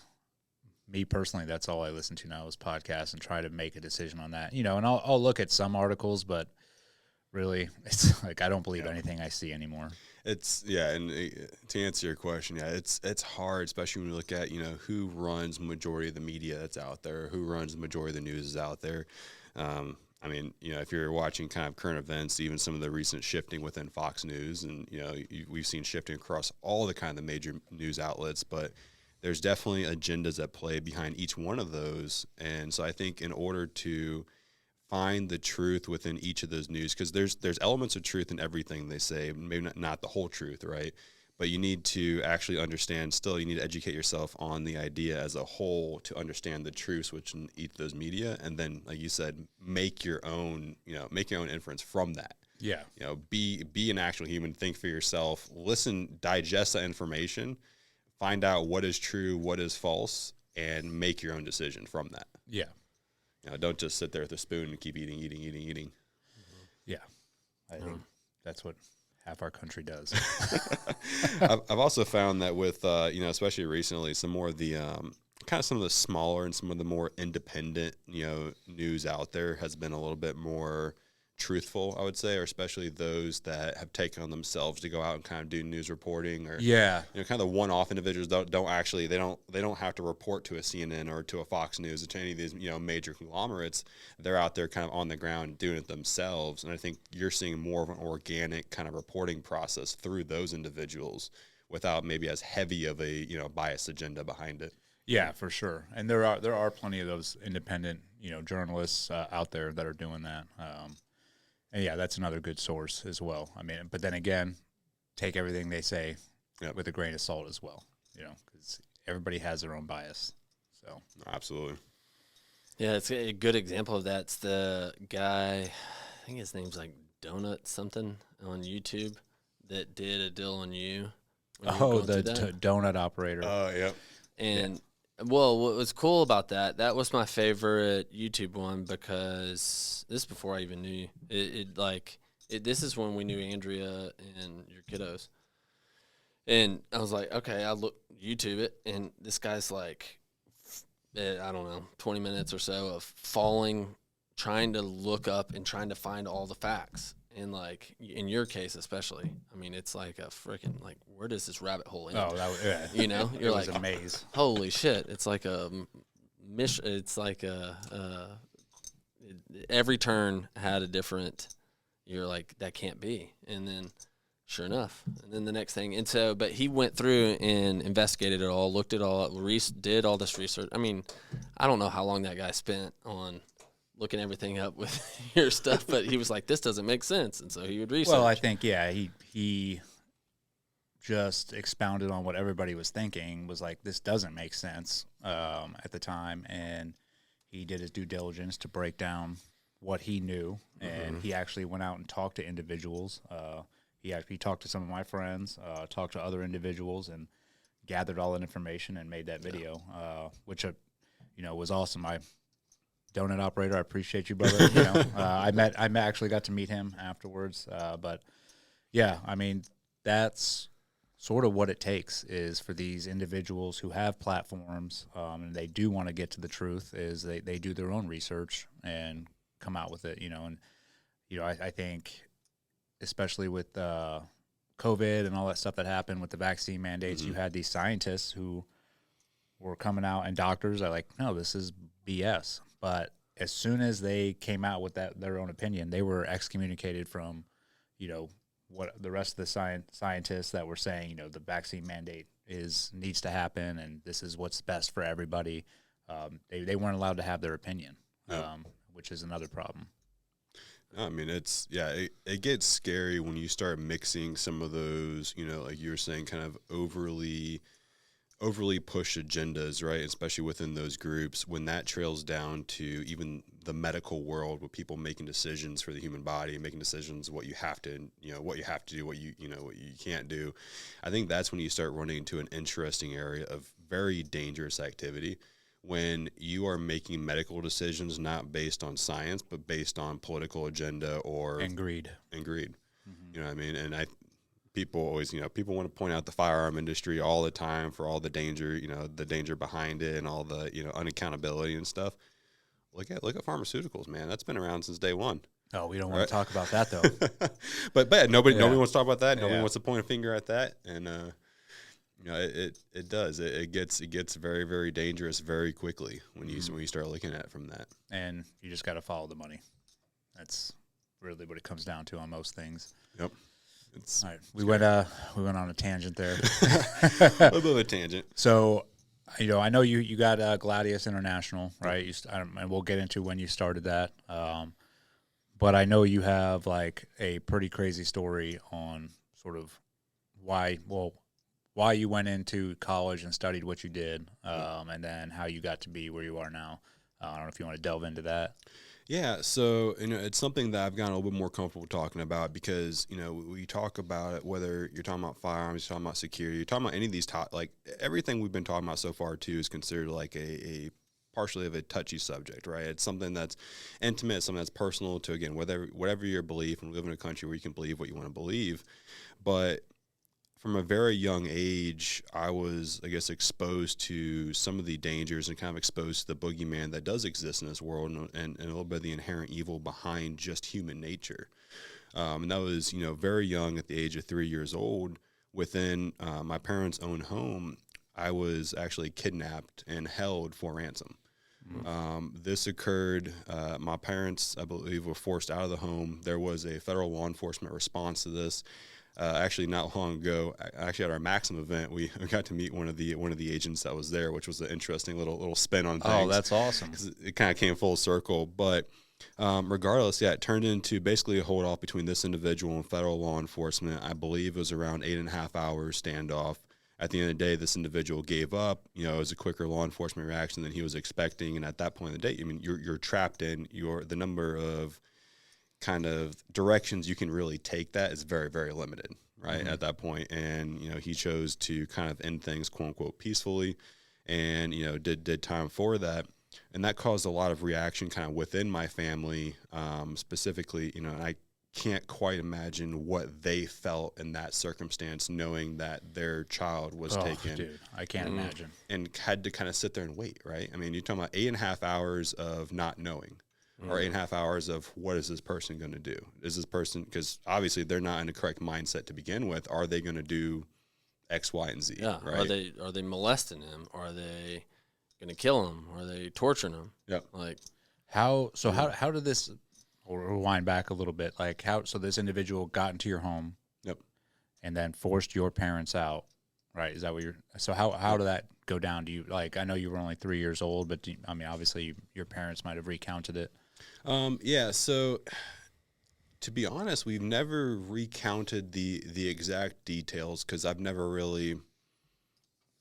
me personally. That's all I listen to now is podcasts and try to make a decision on that. And I'll look at some articles, but really, it's like I don't believe anything I see anymore. And to answer your question, it's hard, especially when you look at who runs the majority of the media that's out there, who runs the majority of the news is out there. If you're watching kind of current events, even some of the recent shifting within Fox News, and we've seen shifting across all the kind of the major news outlets, but there's definitely agendas at play behind each one of those. And so I think in order to find the truth within each of those news, because there's elements of truth in everything they say, maybe not the whole truth, right? But you need to actually understand, still you need to educate yourself on the idea as a whole to understand the truths which in each of those media, and then, like you said, make your own inference from that. Yeah. Be an actual human, think for yourself, listen, digest that information, find out what is true, what is false, and make your own decision from that. Yeah. Don't just sit there with a spoon and keep eating. Mm-hmm. Yeah. I think that's what half our country does. I've also found that with, especially recently, some more of the kind of some of the smaller and some of the more independent, news out there has been a little bit more truthful, I would say, or especially those that have taken on themselves to go out and kind of do news reporting, or kind of the one-off individuals don't actually they don't have to report to a CNN or to a Fox News or to any of these major conglomerates. They're out there kind of on the ground doing it themselves, and I think you're seeing more of an organic kind of reporting process through those individuals without maybe as heavy of a biased agenda behind it. Yeah, for sure. And there are plenty of those independent journalists out there that are doing that. And yeah, that's another good source as well. I mean, but then again, take everything they say with a grain of salt as well, because everybody has their own bias. So absolutely. Yeah, it's a good example of that. It's the guy, I think his name's like Donut something on YouTube that did a deal on you. Oh, the donut operator. Oh, yeah. And well, what was cool about that was my favorite YouTube one, because this is before I even knew you. This is when we knew Andrea and your kiddos. And I was like, okay, I YouTube it, and this guy's like, I don't know, 20 minutes or so of trying to look up and trying to find all the facts. And like in your case, especially, I mean, it's like a freaking where does this rabbit hole end? Oh, that was, yeah. You're it was like a maze. Holy shit! It's like a mission. It's like every turn had a different. You're like, that can't be, and then sure enough, and then the next thing, and so, but he went through and investigated it all, looked it all up, did all this research. I mean, I don't know how long that guy spent on looking everything up with your stuff, but he was like, this doesn't make sense, and so he would research. Well, I think he just expounded on what everybody was thinking, was like, this doesn't make sense at the time, and he did his due diligence to break down what he knew, and he actually went out and talked to individuals. He talked to some of my friends, talked to other individuals, and gathered all that information and made that video, which was awesome. Donut operator, I appreciate you, brother. I actually got to meet him afterwards. But yeah, I mean, that's sort of what it takes, is for these individuals who have platforms and they do want to get to the truth, is they do their own research and come out with it, and I think especially with COVID and all that stuff that happened with the vaccine mandates, you had these scientists who were coming out, and doctors are like, no, this is BS. But as soon as they came out with their own opinion, they were excommunicated from, what the rest of the scientists that were saying, the vaccine mandate needs to happen, and this is what's best for everybody. They weren't allowed to have their opinion, which is another problem. I mean, it gets scary when you start mixing some of those, like you were saying, kind of overly push agendas, right? Especially within those groups, when that trails down to even the medical world, with people making decisions for the human body, making decisions what you have to, what you have to do, what you can't do. I think that's when you start running into an interesting area of very dangerous activity, when you are making medical decisions not based on science, but based on political agenda and greed. Mm-hmm. You know what I mean? And people always, people want to point out the firearm industry all the time for all the danger, the danger behind it and all the, unaccountability and stuff. Look at pharmaceuticals, man. That's been around since day one. Oh, we don't want to talk about that though. but nobody wants to talk about that. Nobody wants to point a finger at that. And, it does. It gets very, very dangerous very quickly when you start looking at it from that. And you just got to follow the money. That's really what it comes down to on most things. Yep. All right. We went on a tangent there. A little bit of a tangent. So, I know you got Gladius International, right? And we'll get into when you started that. But I know you have like a pretty crazy story on sort of why you went into college and studied what you did, and then how you got to be where you are now. I don't know if you want to delve into that. Yeah, so it's something that I've gotten a little bit more comfortable talking about, because we talk about it, whether you're talking about firearms, you're talking about security, you're talking about any of these like everything we've been talking about so far too is considered like a partially of a touchy subject, right? It's something that's intimate, something that's personal to, again, whatever your belief, and we live in a country where you can believe what you want to believe, but from a very young age, I was, I guess, exposed to some of the dangers and kind of exposed to the boogeyman that does exist in this world, and a little bit of the inherent evil behind just human nature. And that was, very young, at the age of 3 years old, within my parents' own home. I was actually kidnapped and held for ransom. This occurred, my parents, I believe, were forced out of the home. There was a federal law enforcement response to this. Actually, not long ago, actually at our Maxim event, we got to meet one of the agents that was there, which was an interesting little spin on things. Oh, that's awesome! 'Cause it kind of came full circle. But regardless, it turned into basically a hold off between this individual and federal law enforcement. I believe it was around 8.5 hours standoff. At the end of the day, this individual gave up. It was a quicker law enforcement reaction than he was expecting. And at that point in the day, you're trapped in the number of kind of directions you can really take that is very, very limited, right? At that point. And, he chose to kind of end things, quote unquote, peacefully, and, did time for that. And that caused a lot of reaction kind of within my family, specifically, and I can't quite imagine what they felt in that circumstance, knowing that their child was taken. Dude, I can't imagine. And had to kind of sit there and wait, right? I mean, you're talking about 8.5 hours of not knowing. Or 8.5 hours of what is this person going to do? Is this person, because obviously they're not in the correct mindset to begin with. Are they going to do X, Y, and Z? Yeah. Right? Are they molesting him? Or are they going to kill him? Or are they torturing him? Yeah. Like how did this? Or rewind back a little bit. Like so this individual got into your home. Yep. And then forced your parents out. Right? Is that what so how did that go down? Do you, like, I know you were only 3 years old, but obviously your parents might have recounted it. Yeah, so to be honest, we've never recounted the exact details, because I've never really,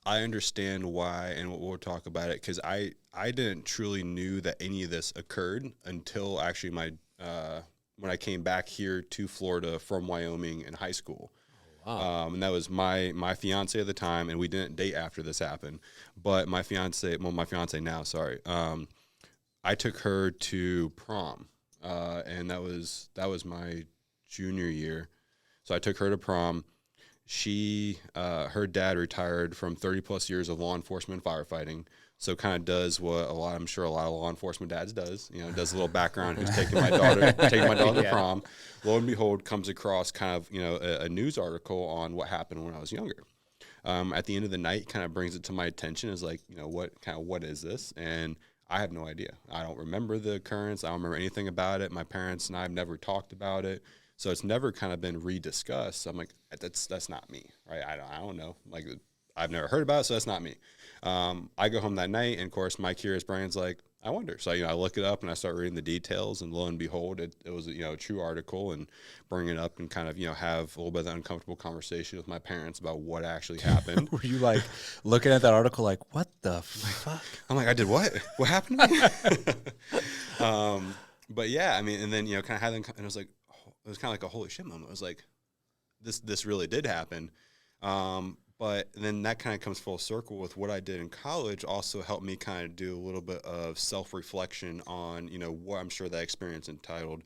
I understand why, and we'll talk about it, because I didn't truly knew that any of this occurred until actually when I came back here to Florida from Wyoming in high school. Wow. And that was my fiance at the time, and we didn't date after this happened, but my fiance now, sorry. I took her to prom, and that was my junior year. So I took her to prom. Her dad retired from 30 plus years of law enforcement firefighting. So kind of does what I'm sure a lot of law enforcement dads does, does a little background, who's taking my daughter to prom. Lo and behold, comes across kind of, a news article on what happened when I was younger. At the end of the night, kind of brings it to my attention, is like, what is this? And I have no idea. I don't remember the occurrence. I don't remember anything about it. My parents and I have never talked about it. So it's never kind of been rediscussed. So I'm like, that's not me, right? I don't know. Like, I've never heard about it, so that's not me. I go home that night, and of course, my curious brain's like, I wonder. So I look it up and I start reading the details, and lo and behold, it was a true article, and bring it up and kind of have a little bit of an uncomfortable conversation with my parents about what actually happened. Were you like looking at that article like, what the fuck? I'm like, I did what? What happened to me? But yeah, I mean, and then kind of having, and it was like, it was kind of like a holy shit moment. It was like, this really did happen. But then that kind of comes full circle with what I did in college. Also helped me kind of do a little bit of self-reflection on, what I'm sure that experience entitled,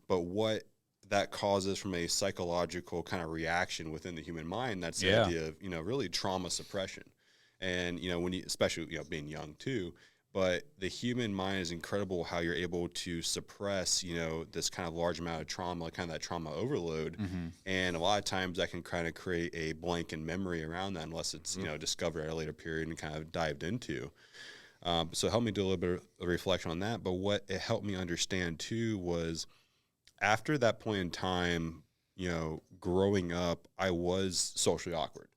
but what that causes from a psychological kind of reaction within the human mind. That's the idea of, really trauma suppression. And, when you, especially, being young too, but the human mind is incredible how you're able to suppress, this kind of large amount of trauma, kind of that trauma overload. Mm-hmm. And a lot of times that can kind of create a blank in memory around that unless it's, discovered at a later period and kind of dived into. So it helped me do a little bit of reflection on that. But what it helped me understand too was after that point in time, growing up, I was socially awkward.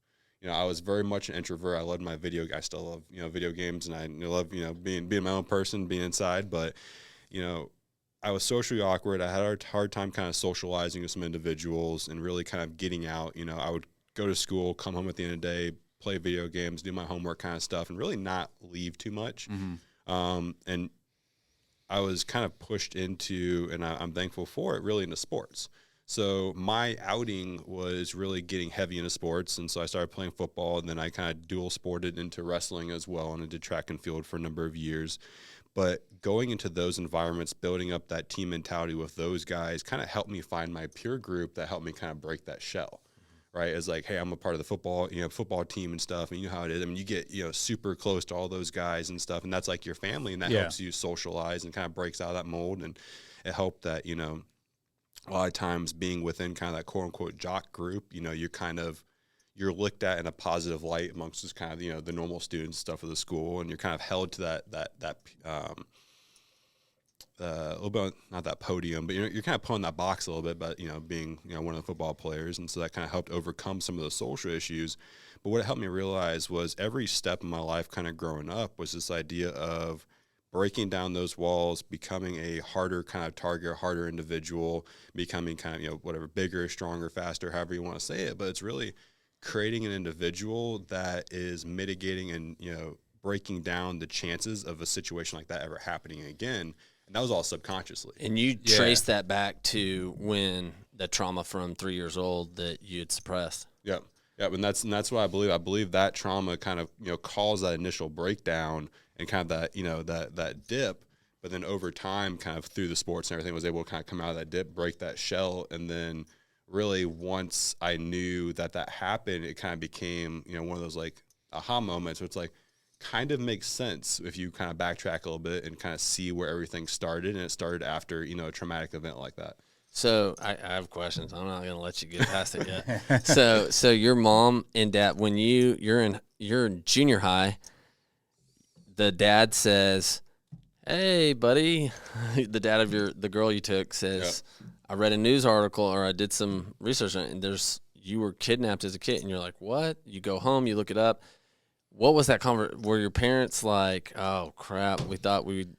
I was very much an introvert. I loved I still love, video games, and I love, being my own person, being inside. But, I was socially awkward. I had a hard time kind of socializing with some individuals and really kind of getting out. I would go to school, come home at the end of the day, play video games, do my homework kind of stuff, and really not leave too much. Mm-hmm. And I was kind of pushed into, and I'm thankful for it, really into sports. So my outing was really getting heavy into sports, and so I started playing football, and then I kind of dual sported into wrestling as well, and I did track and field for a number of years. But going into those environments, building up that team mentality with those guys kind of helped me find my peer group that helped me kind of break that shell, right? It's like, hey, I'm a part of the football team and stuff, and you know how it is. I mean, you get, super close to all those guys and stuff, and that's like your family, and that helps you socialize and kind of breaks out of that mold, and it helped that, a lot of times being within kind of that quote unquote jock group, you're looked at in a positive light amongst just kind of, the normal students stuff of the school. And you're kind of held to that a little bit, not that podium, but you're kind of put in that box a little bit, but, being, one of the football players. And so that kind of helped overcome some of the social issues. But what it helped me realize was every step in my life kind of growing up was this idea of breaking down those walls, becoming a harder kind of target, harder individual, becoming kind of, whatever, bigger, stronger, faster, however you want to say it. But it's really creating an individual that is mitigating and, breaking down the chances of a situation like that ever happening again. And that was all subconsciously. And you trace that back to when the trauma from 3 years old that you had suppressed. Yep. Yep. And that's what I believe. I believe that trauma kind of, caused that initial breakdown and kind of that, that dip, but then over time, kind of through the sports and everything, was able to kind of come out of that dip, break that shell. And then really once I knew that happened, it kind of became, one of those like aha moments where it's like, kind of makes sense if you kind of backtrack a little bit and kind of see where everything started. And it started after, a traumatic event like that. So I have questions. I'm not going to let you get past it yet. So your mom and dad, when you're in junior high, the dad says, "Hey, buddy," the dad of the girl you took says, "I read a news article or I did some research on it, and you were kidnapped as a kid." And you're like, "What?" You go home, you look it up. What was that were your parents like, "Oh crap, we thought we'd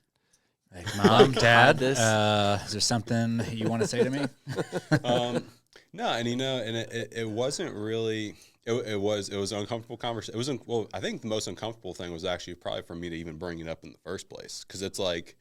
like, Mom, Dad, is there something you want to say to me?" No, and it wasn't really. It was an uncomfortable conversation. I think the most uncomfortable thing was actually probably for me to even bring it up in the first place, because it's like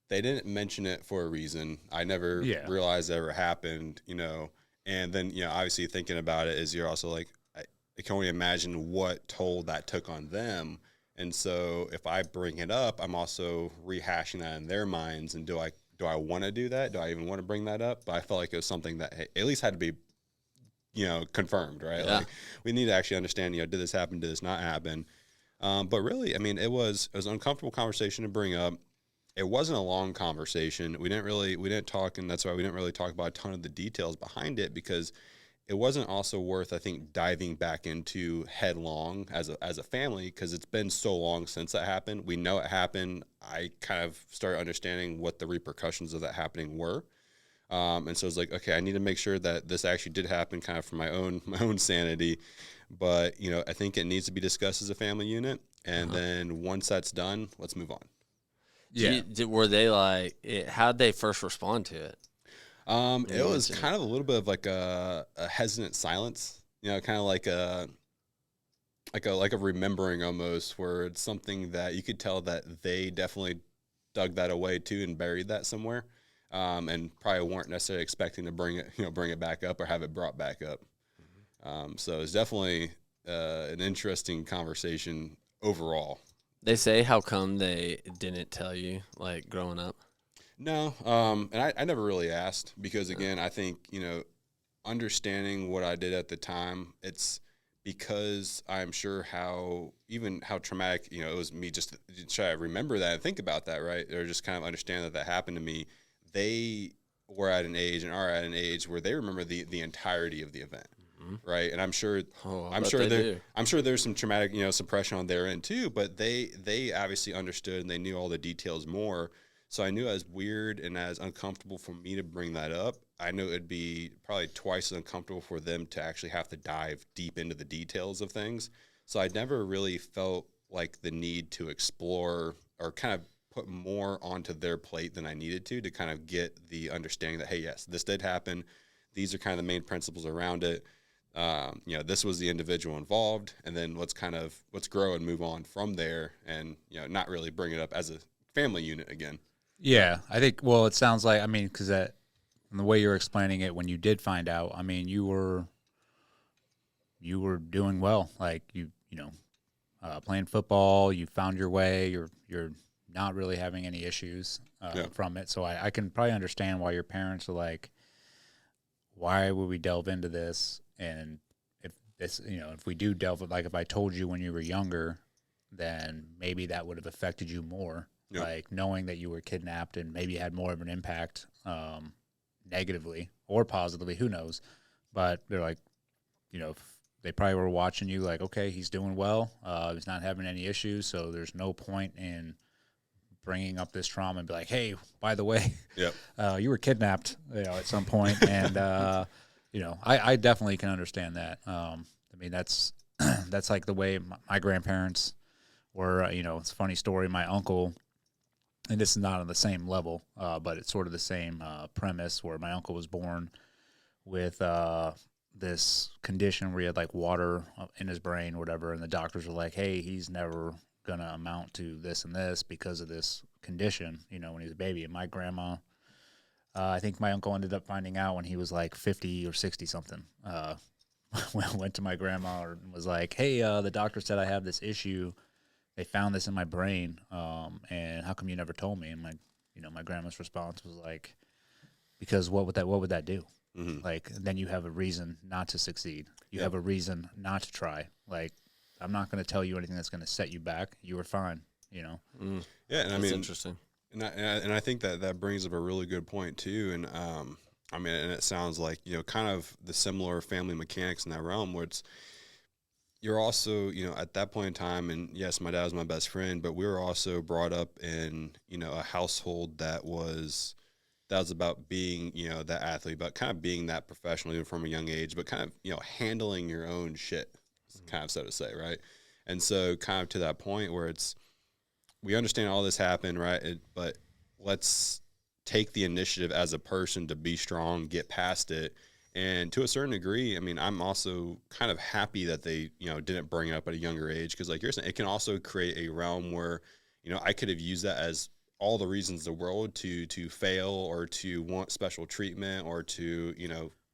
they didn't mention it for a reason. I never realized it ever happened, And then obviously thinking about it is you're also like I can only imagine what toll that took on them. And so if I bring it up, I'm also rehashing that in their minds. And do I want to do that? Do I even want to bring that up? But I felt like it was something that at least had to be, confirmed, right? Yeah. Like we need to actually understand, did this happen? Did this not happen? But really, I mean, it was an uncomfortable conversation to bring up. It wasn't a long conversation. We didn't talk, and that's why we didn't really talk about a ton of the details behind it, because it wasn't also worth, I think, diving back into headlong as a family, because it's been so long since that happened. We know it happened. I kind of started understanding what the repercussions of that happening were. And so it's like, okay, I need to make sure that this actually did happen, kind of for my own sanity. But I think it needs to be discussed as a family unit, and then once that's done, let's move on. Yeah. Were they like? How'd they first respond to it? It was kind of a little bit of like a hesitant silence, kind of like a remembering almost, where it's something that you could tell that they definitely dug that away too and buried that somewhere, and probably weren't necessarily expecting to bring it back up or have it brought back up. So it's definitely an interesting conversation overall. They say how come they didn't tell you, like, growing up? No, and I never really asked, because again, I think understanding what I did at the time, it's because I'm sure how traumatic it was me just to try to remember that and think about that, right? Or just kind of understand that happened to me. They were at an age and are at an age where they remember the entirety of the event. Right, and I'm sure there's some traumatic suppression on their end too, but they obviously understood and they knew all the details more. So I knew as weird and as uncomfortable for me to bring that up, I knew it'd be probably twice as uncomfortable for them to actually have to dive deep into the details of things. So I never really felt like the need to explore or kind of put more onto their plate than I needed to kind of get the understanding that, hey, yes, this did happen. These are kind of the main principles around it. This was the individual involved, and then let's grow and move on from there, and not really bring it up as a family unit again. Yeah, I think. Well, it sounds like, I mean, because from the way you're explaining it, when you did find out, I mean, you were doing well, like playing football. You found your way. You're not really having any issues from it. So I can probably understand why your parents are like, why would we delve into this? And if this, if we do delve, like if I told you when you were younger, then maybe that would have affected you more. Yep. Like knowing that you were kidnapped and maybe had more of an impact, negatively or positively, who knows? But they're like, they probably were watching you like, okay, he's doing well. He's not having any issues. So there's no point in bringing up this trauma and be like, hey, by the way, yep. You were kidnapped, at some point. And, I definitely can understand that. I mean, that's like the way my grandparents were. It's a funny story. My uncle, and this is not on the same level, but it's sort of the same premise, where my uncle was born with this condition where he had like water in his brain or whatever, and the doctors were like, hey, he's never going to amount to this and this because of this condition, when he was a baby. And my grandma, I think my uncle ended up finding out when he was like 50 or 60 something. Went to my grandma and was like, hey, the doctor said I have this issue. They found this in my brain, and how come you never told me? And my grandma's response was like, because what would that do? Mm-hmm. Like, then you have a reason not to succeed. You have a reason not to try. Like, I'm not going to tell you anything that's going to set you back. You were fine, Mm. Yeah, and that's interesting. And I think that brings up a really good point too. And and it sounds like kind of the similar family mechanics in that realm, where you're also at that point in time. And yes, my dad was my best friend, but we were also brought up in a household that was about being that athlete, but kind of being that professional even from a young age, but kind of handling your own shit, kind of so to say, right? And so kind of to that point where we understand all this happened, right? But let's take the initiative as a person to be strong, get past it. And to a certain degree, I mean, I'm also kind of happy that they, didn't bring it up at a younger age, because like you're saying, it can also create a realm where, I could have used that as all the reasons in the world to fail or to want special treatment or to,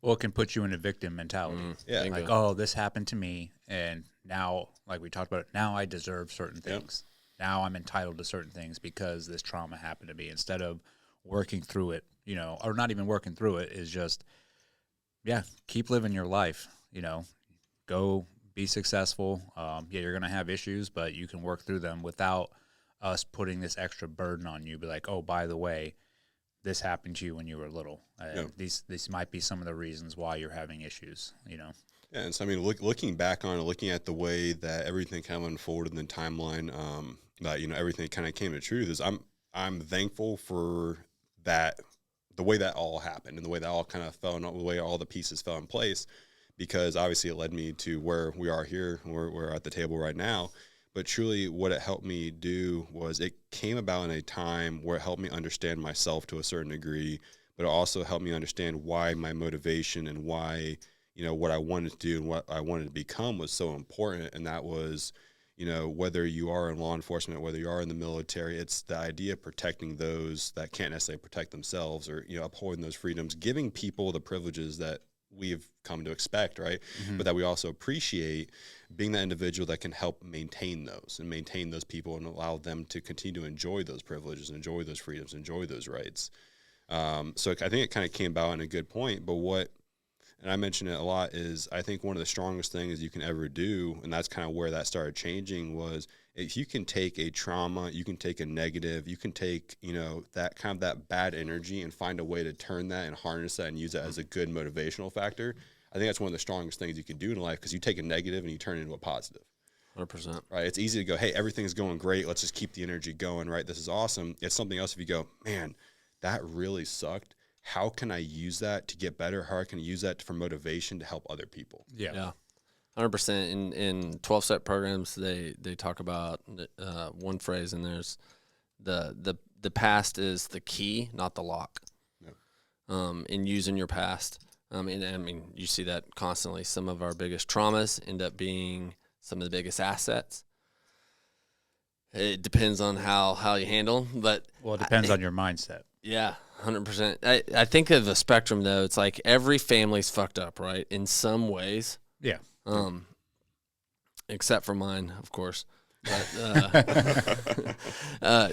Well, it can put you in a victim mentality. Yeah. Like, oh, this happened to me, and now, like we talked about, now I deserve certain things. Yep. Now I'm entitled to certain things because this trauma happened to me, instead of working through it, or not even working through it, is just, keep living your life, go be successful. Yeah, you're going to have issues, but you can work through them without us putting this extra burden on you. Be like, oh, by the way, this happened to you when you were little. These might be some of the reasons why you're having issues, you know? Yeah, and so I mean, looking back on it, looking at the way that everything kind of unfolded in the timeline, that everything kind of came to truth, is I'm thankful for that, the way that all happened and the way that all kind of fell, and the way all the pieces fell in place, because obviously it led me to where we are here. We're at the table right now. But truly, what it helped me do was it came about in a time where it helped me understand myself to a certain degree, but it also helped me understand why my motivation and why, what I wanted to do and what I wanted to become was so important. And that was, whether you are in law enforcement, whether you are in the military, it's the idea of protecting those that can't necessarily protect themselves, or, upholding those freedoms, giving people the privileges that we've come to expect, right? Mm-hmm. But that we also appreciate, being that individual that can help maintain those people and allow them to continue to enjoy those privileges, enjoy those freedoms, enjoy those rights. So I think it kind of came about in a good point. But and I mention it a lot, is I think one of the strongest things you can ever do, and that's kind of where that started changing, was if you can take a trauma, you can take a negative, you can take, that kind of that bad energy and find a way to turn that and harness that and use that as a good motivational factor. I think that's one of the strongest things you can do in life, because you take a negative and you turn it into a positive. 100%. Right? It's easy to go, hey, everything's going great, let's just keep the energy going, right? This is awesome. It's something else if you go, man, that really sucked. How can I use that to get better? How can I use that for motivation to help other people? Yeah. 100%. In 12-step programs, they talk about one phrase, and there's the past is the key, not the lock. Yep. In using your past, and I mean, you see that constantly. Some of our biggest traumas end up being some of the biggest assets. It depends on how you handle them, but it depends on your mindset. Yeah, 100%. I think of the spectrum, though. It's like every family's fucked up, right, in some ways. Yeah. Except for mine, of course. But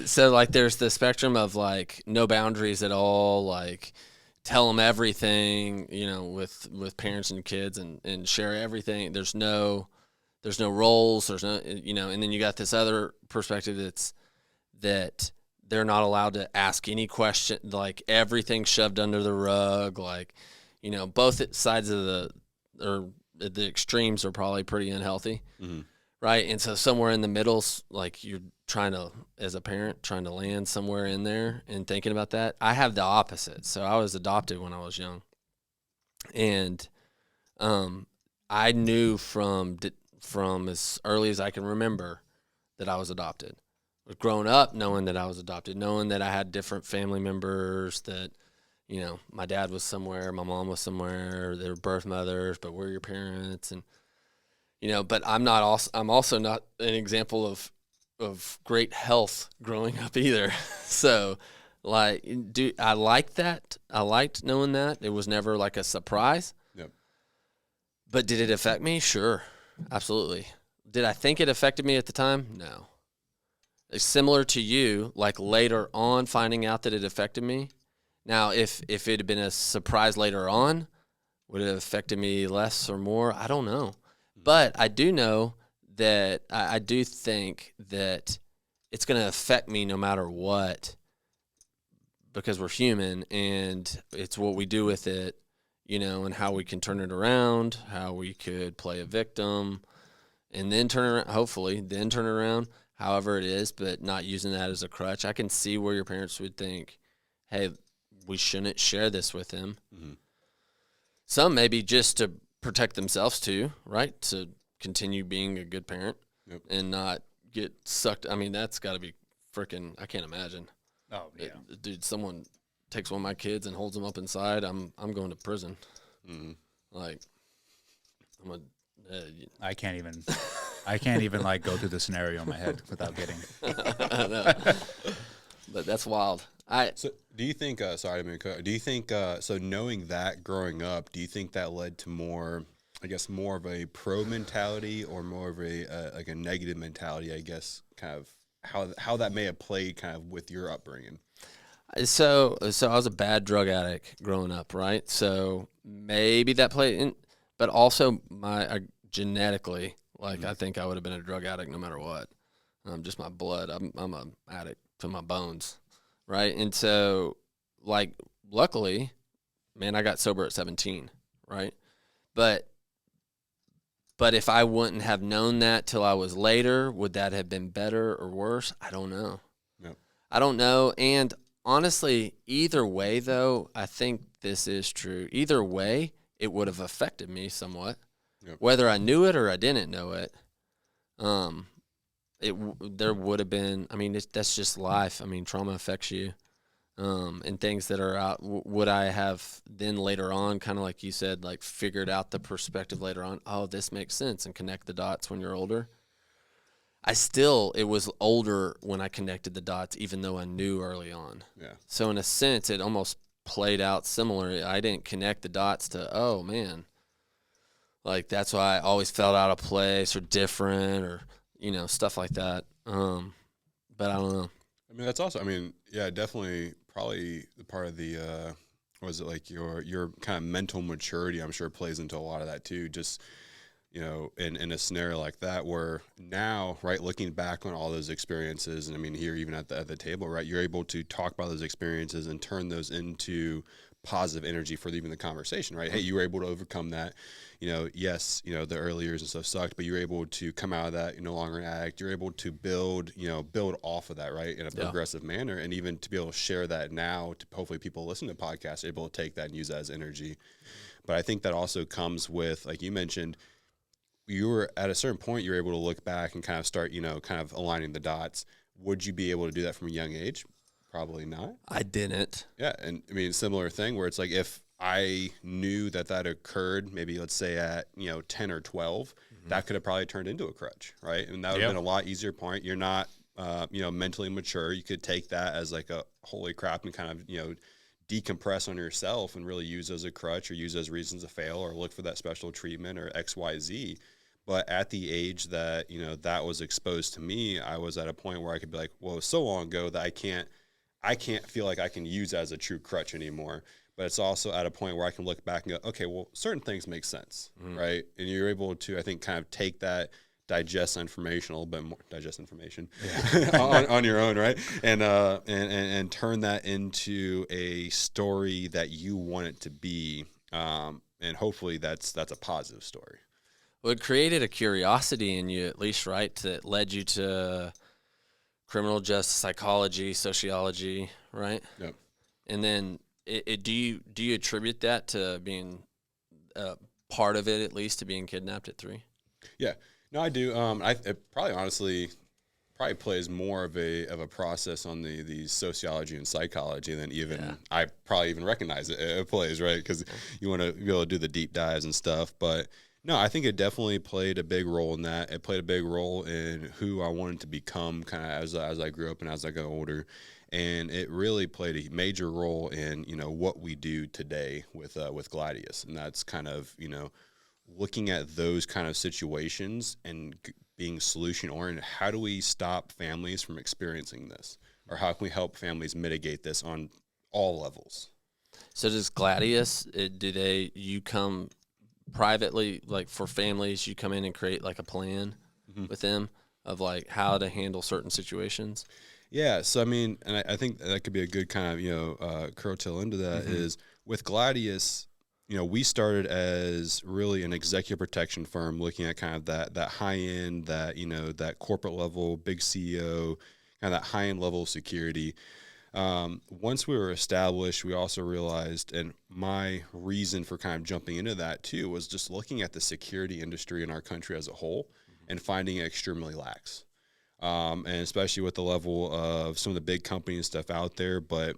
so like, there's the spectrum of like no boundaries at all, like tell them everything, with parents and kids, and share everything. There's no roles. There's no, and then you got this other perspective that they're not allowed to ask any question, like everything shoved under the rug, like, both sides of the extremes are probably pretty unhealthy. Mm-hmm. Right. And so somewhere in the middle, like you're trying to, as a parent, trying to land somewhere in there and thinking about that. I have the opposite. So I was adopted when I was young, and I knew from as early as I can remember that I was adopted. Growing up, knowing that I was adopted, knowing that I had different family members, that, my dad was somewhere, my mom was somewhere, they were birth mothers, but we're your parents. And, but I'm also not an example of great health growing up either. So like, I like that. I liked knowing that. It was never like a surprise. Yep. But did it affect me? Sure. Absolutely. Did I think it affected me at the time? No. It's similar to you, like later on finding out that it affected me. Now, if it had been a surprise later on, would it have affected me less or more? I don't know. But I do know that I do think that it's going to affect me no matter what, because we're human, and it's what we do with it, and how we can turn it around, how we could play a victim, and then turn it around. However it is, but not using that as a crutch. I can see where your parents would think, hey, we shouldn't share this with him. Mm-hmm. Some maybe just to protect themselves too, right? To continue being a good parent. Yep. And not get sucked. I mean, that's got to be freaking, I can't imagine. Oh, yeah. Dude, someone takes one of my kids and holds them up inside, I'm going to prison. Mm-hmm. Like, I can't even like go through the scenario in my head without getting. But that's wild. So do you think? Do you think? So knowing that growing up, do you think that led to more of a pro mentality, or more of a like a negative mentality? I guess kind of how that may have played kind of with your upbringing. So I was a bad drug addict growing up, right? So maybe that played in, but also genetically, like I think I would have been a drug addict no matter what. Just my blood. I'm an addict to my bones, right? And so, like, luckily, man, I got sober at 17, right? But if I wouldn't have known that till I was later, would that have been better or worse? I don't know. Yep. I don't know. And honestly, either way, though, I think this is true. Either way, it would have affected me somewhat, whether I knew it or I didn't know it. There would have been. I mean, that's just life. I mean, trauma affects you, and things that are out. Would I have then later on, kind of like you said, like figured out the perspective later on? Oh, this makes sense, and connect the dots when you're older. It was older when I connected the dots, even though I knew early on. Yeah. So in a sense, it almost played out similar. I didn't connect the dots to, oh man, like that's why I always felt out of place or different or, stuff like that. But I don't know. I mean, that's also, yeah, definitely probably the part of the, was it like your kind of mental maturity, I'm sure plays into a lot of that too. Just, in a scenario like that where now, right, looking back on all those experiences, and I mean, here even at the table, right, you're able to talk about those experiences and turn those into positive energy for even the conversation, right? Hey, you were able to overcome that. Yes, the early years and stuff sucked, but you're able to come out of that. You're no longer an addict. You're able to build off of that, right, in a progressive manner, and even to be able to share that now to hopefully people listening to podcasts are able to take that and use that as energy. But I think that also comes with, like you mentioned, you were at a certain point, you're able to look back and kind of start, kind of aligning the dots. Would you be able to do that from a young age? Probably not. I didn't. Yeah. And I mean, similar thing where it's like, if I knew that occurred, maybe let's say at, 10 or 12, that could have probably turned into a crutch. Right. And that would have been a lot easier point. You're not, mentally mature. You could take that as like a holy crap and kind of, decompress on yourself and really use as a crutch or use as reasons to fail or look for that special treatment or XYZ. But at the age that, that was exposed to me, I was at a point where I could be like, well, it was so long ago that I can't feel like I can use that as a true crutch anymore. But it's also at a point where I can look back and go, okay, well, certain things make sense, right? And you're able to, I think, kind of take that, digest information a little bit more, on your own, right? And turn that into a story that you want it to be, and hopefully that's a positive story. Well, it created a curiosity in you, at least, right? That led you to criminal justice, psychology, sociology, right? Yep. And then, do you attribute that to being part of it, at least, to being kidnapped at 3? Yeah, no, I do. It probably honestly plays more of a process on the sociology and psychology than even I probably even recognize it plays, right? Because you want to be able to do the deep dives and stuff, but. No, I think it definitely played a big role in that. It played a big role in who I wanted to become kind of as I grew up and as I got older. And it really played a major role in, what we do today with Gladius. And that's kind of, looking at those kind of situations and being solution-oriented. How do we stop families from experiencing this? Or how can we help families mitigate this on all levels? So does Gladius, you come privately, like for families, you come in and create like a plan with them of like how to handle certain situations? Yeah. So, I mean, and I think that could be a good kind of, curtail into that is with Gladius, we started as really an executive protection firm looking at kind of that high end, that corporate level, big CEO, kind of that high end level of security. Once we were established, we also realized, and my reason for kind of jumping into that too was just looking at the security industry in our country as a whole and finding it extremely lax. And especially with the level of some of the big companies and stuff out there, but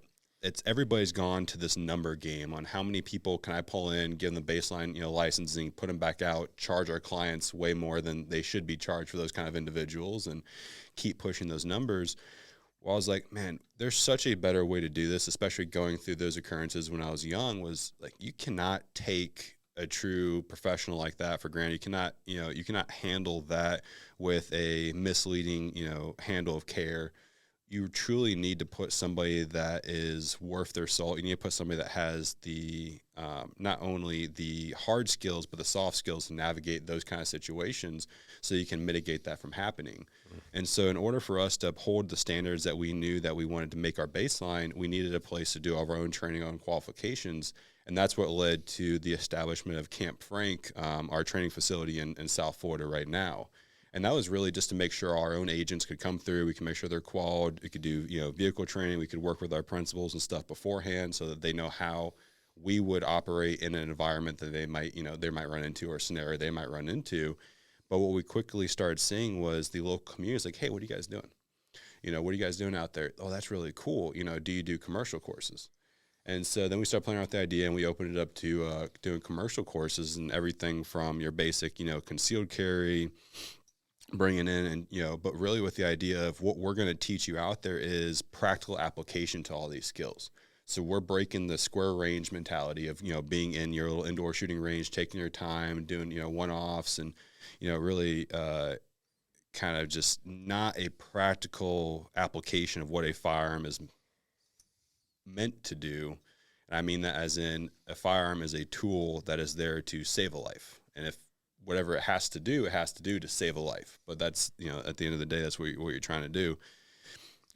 everybody's gone to this number game on how many people can I pull in, give them the baseline, licensing, put them back out, charge our clients way more than they should be charged for those kind of individuals and keep pushing those numbers. Well, I was like, man, there's such a better way to do this, especially going through those occurrences when I was young, was like, you cannot take a true professional like that for granted. You cannot handle that with a misleading, handle of care. you truly need to put somebody that is worth their salt. You need to put somebody that has the not only the hard skills, but the soft skills to navigate those kind of situations so you can mitigate that from happening. And so in order for us to uphold the standards that we knew that we wanted to make our baseline, we needed a place to do all of our own training on qualifications. And that's what led to the establishment of Camp Frank, our training facility in South Florida right now. And that was really just to make sure our own agents could come through. We can make sure they're qualified. We could do, vehicle training. We could work with our principals and stuff beforehand so that they know how we would operate in an environment that they might run into, or a scenario they might run into. But what we quickly started seeing was the local community is like, hey, what are you guys doing? What are you guys doing out there? Oh, that's really cool. Do you do commercial courses? And so then we started playing around with the idea, and we opened it up to doing commercial courses, and everything from your basic, concealed carry, bringing in, and but really with the idea of what we're going to teach you out there is practical application to all these skills. So we're breaking the square range mentality of being in your little indoor shooting range, taking your time, doing one-offs, and really kind of just not a practical application of what a firearm is meant to do. And I mean that as in, a firearm is a tool that is there to save a life, and if whatever it has to do to save a life. But that's, at the end of the day, that's what you're trying to do.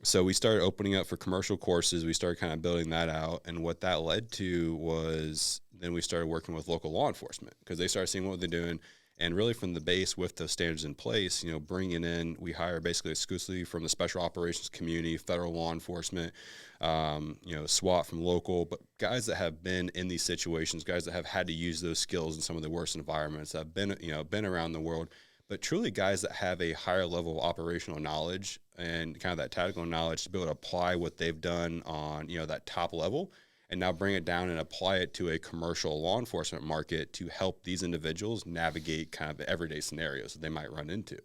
So we started opening up for commercial courses. We started kind of building that out. And what that led to was then we started working with local law enforcement, because they started seeing what they're doing. And really from the base, with those standards in place, bringing in, we hire basically exclusively from the special operations community, federal law enforcement, SWAT from local, but guys that have been in these situations, guys that have had to use those skills in some of the worst environments, that have been around the world, but truly guys that have a higher level of operational knowledge and kind of that tactical knowledge to be able to apply what they've done on, that top level, and now bring it down and apply it to a commercial law enforcement market to help these individuals navigate kind of the everyday scenarios that they might run into.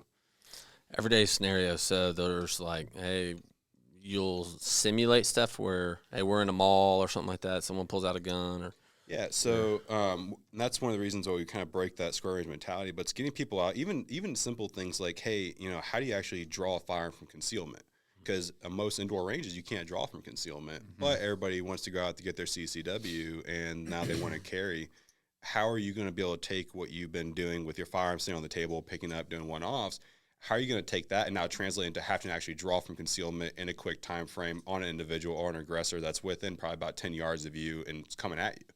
Everyday scenarios. So there's like, hey, you'll simulate stuff where, hey, we're in a mall or something like that. Someone pulls out a gun or. Yeah, so that's one of the reasons why we kind of break that square range mentality. But it's getting people out, even simple things like, hey, how do you actually draw a firearm from concealment? Because most indoor ranges, you can't draw from concealment, but everybody wants to go out to get their CCW, and now they want to carry. How are you going to be able to take what you've been doing with your firearm sitting on the table, picking up, doing one-offs? How are you going to take that and now translate into having to actually draw from concealment in a quick time frame on an individual or an aggressor that's within probably about 10 yards of you and it's coming at you?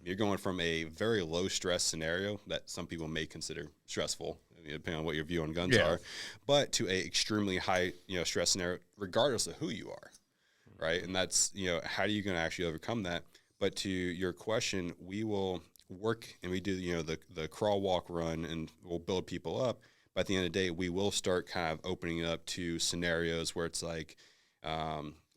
You're going from a very low-stress scenario that some people may consider stressful, depending on what your view on guns are, but to a extremely high, stress scenario, regardless of who you are, right? And that's, how are you going to actually overcome that? But to your question, we will work and we do, the crawl, walk, run, and we'll build people up. But at the end of the day, we will start kind of opening it up to scenarios where it's like,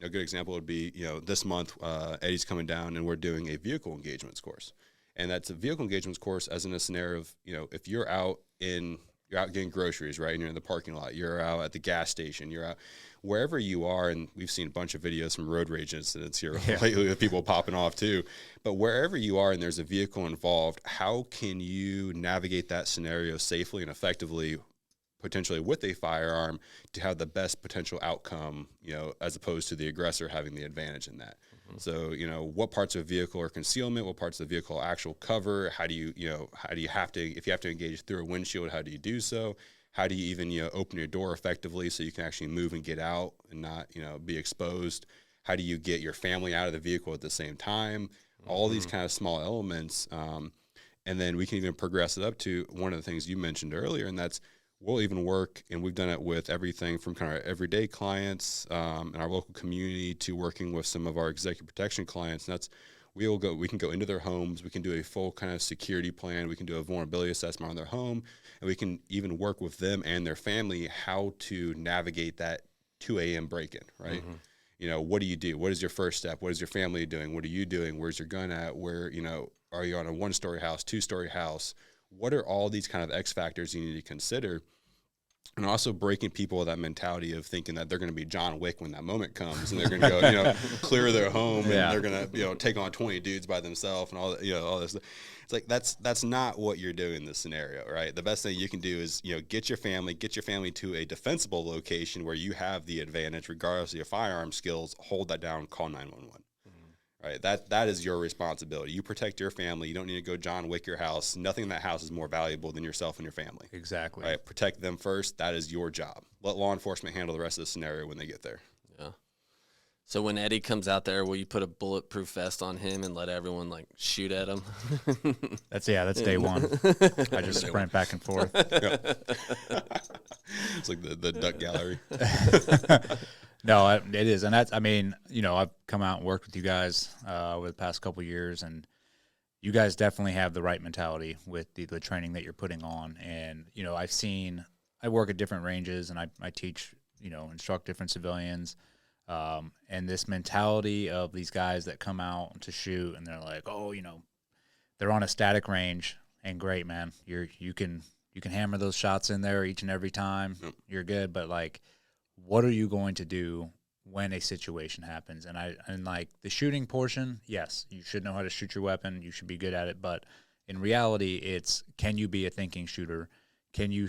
a good example would be, this month, Eddie's coming down and we're doing a vehicle engagements course. And that's a vehicle engagements course as in a scenario of, if you're out getting groceries, right? And you're in the parking lot, you're out at the gas station, you're out wherever you are. And we've seen a bunch of videos from road rage incidents here lately with people popping off too. But wherever you are and there's a vehicle involved, how can you navigate that scenario safely and effectively, potentially with a firearm, to have the best potential outcome, as opposed to the aggressor having the advantage in that. So, what parts of a vehicle are concealment, what parts of the vehicle are actual cover, how do you have to, if you have to engage through a windshield, how do you do so? How do you even, open your door effectively so you can actually move and get out and not, be exposed? How do you get your family out of the vehicle at the same time? All these kind of small elements. And then we can even progress it up to one of the things you mentioned earlier, and that's, we'll even work, and we've done it with everything from kind of our everyday clients in our local community to working with some of our executive protection clients. And that's, we can go into their homes, we can do a full kind of security plan, we can do a vulnerability assessment on their home, and we can even work with them and their family how to navigate that 2 a.m. break-in, right? What do you do? What is your first step? What is your family doing? What are you doing? Where's your gun at? Where, are you on a 1-story house, 2-story house? What are all these kind of X factors you need to consider? And also breaking people of that mentality of thinking that they're going to be John Wick when that moment comes, and they're going to go, clear their home, and they're going to, take on 20 dudes by themselves and all that, all this. It's like that's not what you're doing in this scenario, right? The best thing you can do is, get your family to a defensible location where you have the advantage, regardless of your firearm skills. Hold that down, call 911. Right, that is your responsibility. You protect your family. You don't need to go John Wick your house. Nothing in that house is more valuable than yourself and your family. Exactly. Right, protect them first. That is your job. Let law enforcement handle the rest of the scenario when they get there. Yeah. So when Eddie comes out there, will you put a bulletproof vest on him and let everyone shoot at him? That's day one. I just sprint back and forth. It's like the duck gallery. No, it is. And that's, I've come out and worked with you guys over the past couple of years, and you guys definitely have the right mentality with the training that you're putting on. And, I work at different ranges, and I teach, instruct different civilians. And this mentality of these guys that come out to shoot, and they're like, oh, they're on a static range, and great, man. You can hammer those shots in there each and every time. Yep. You're good. But what are you going to do when a situation happens? And the shooting portion, yes, you should know how to shoot your weapon. You should be good at it. But in reality, it's, can you be a thinking shooter? Can you,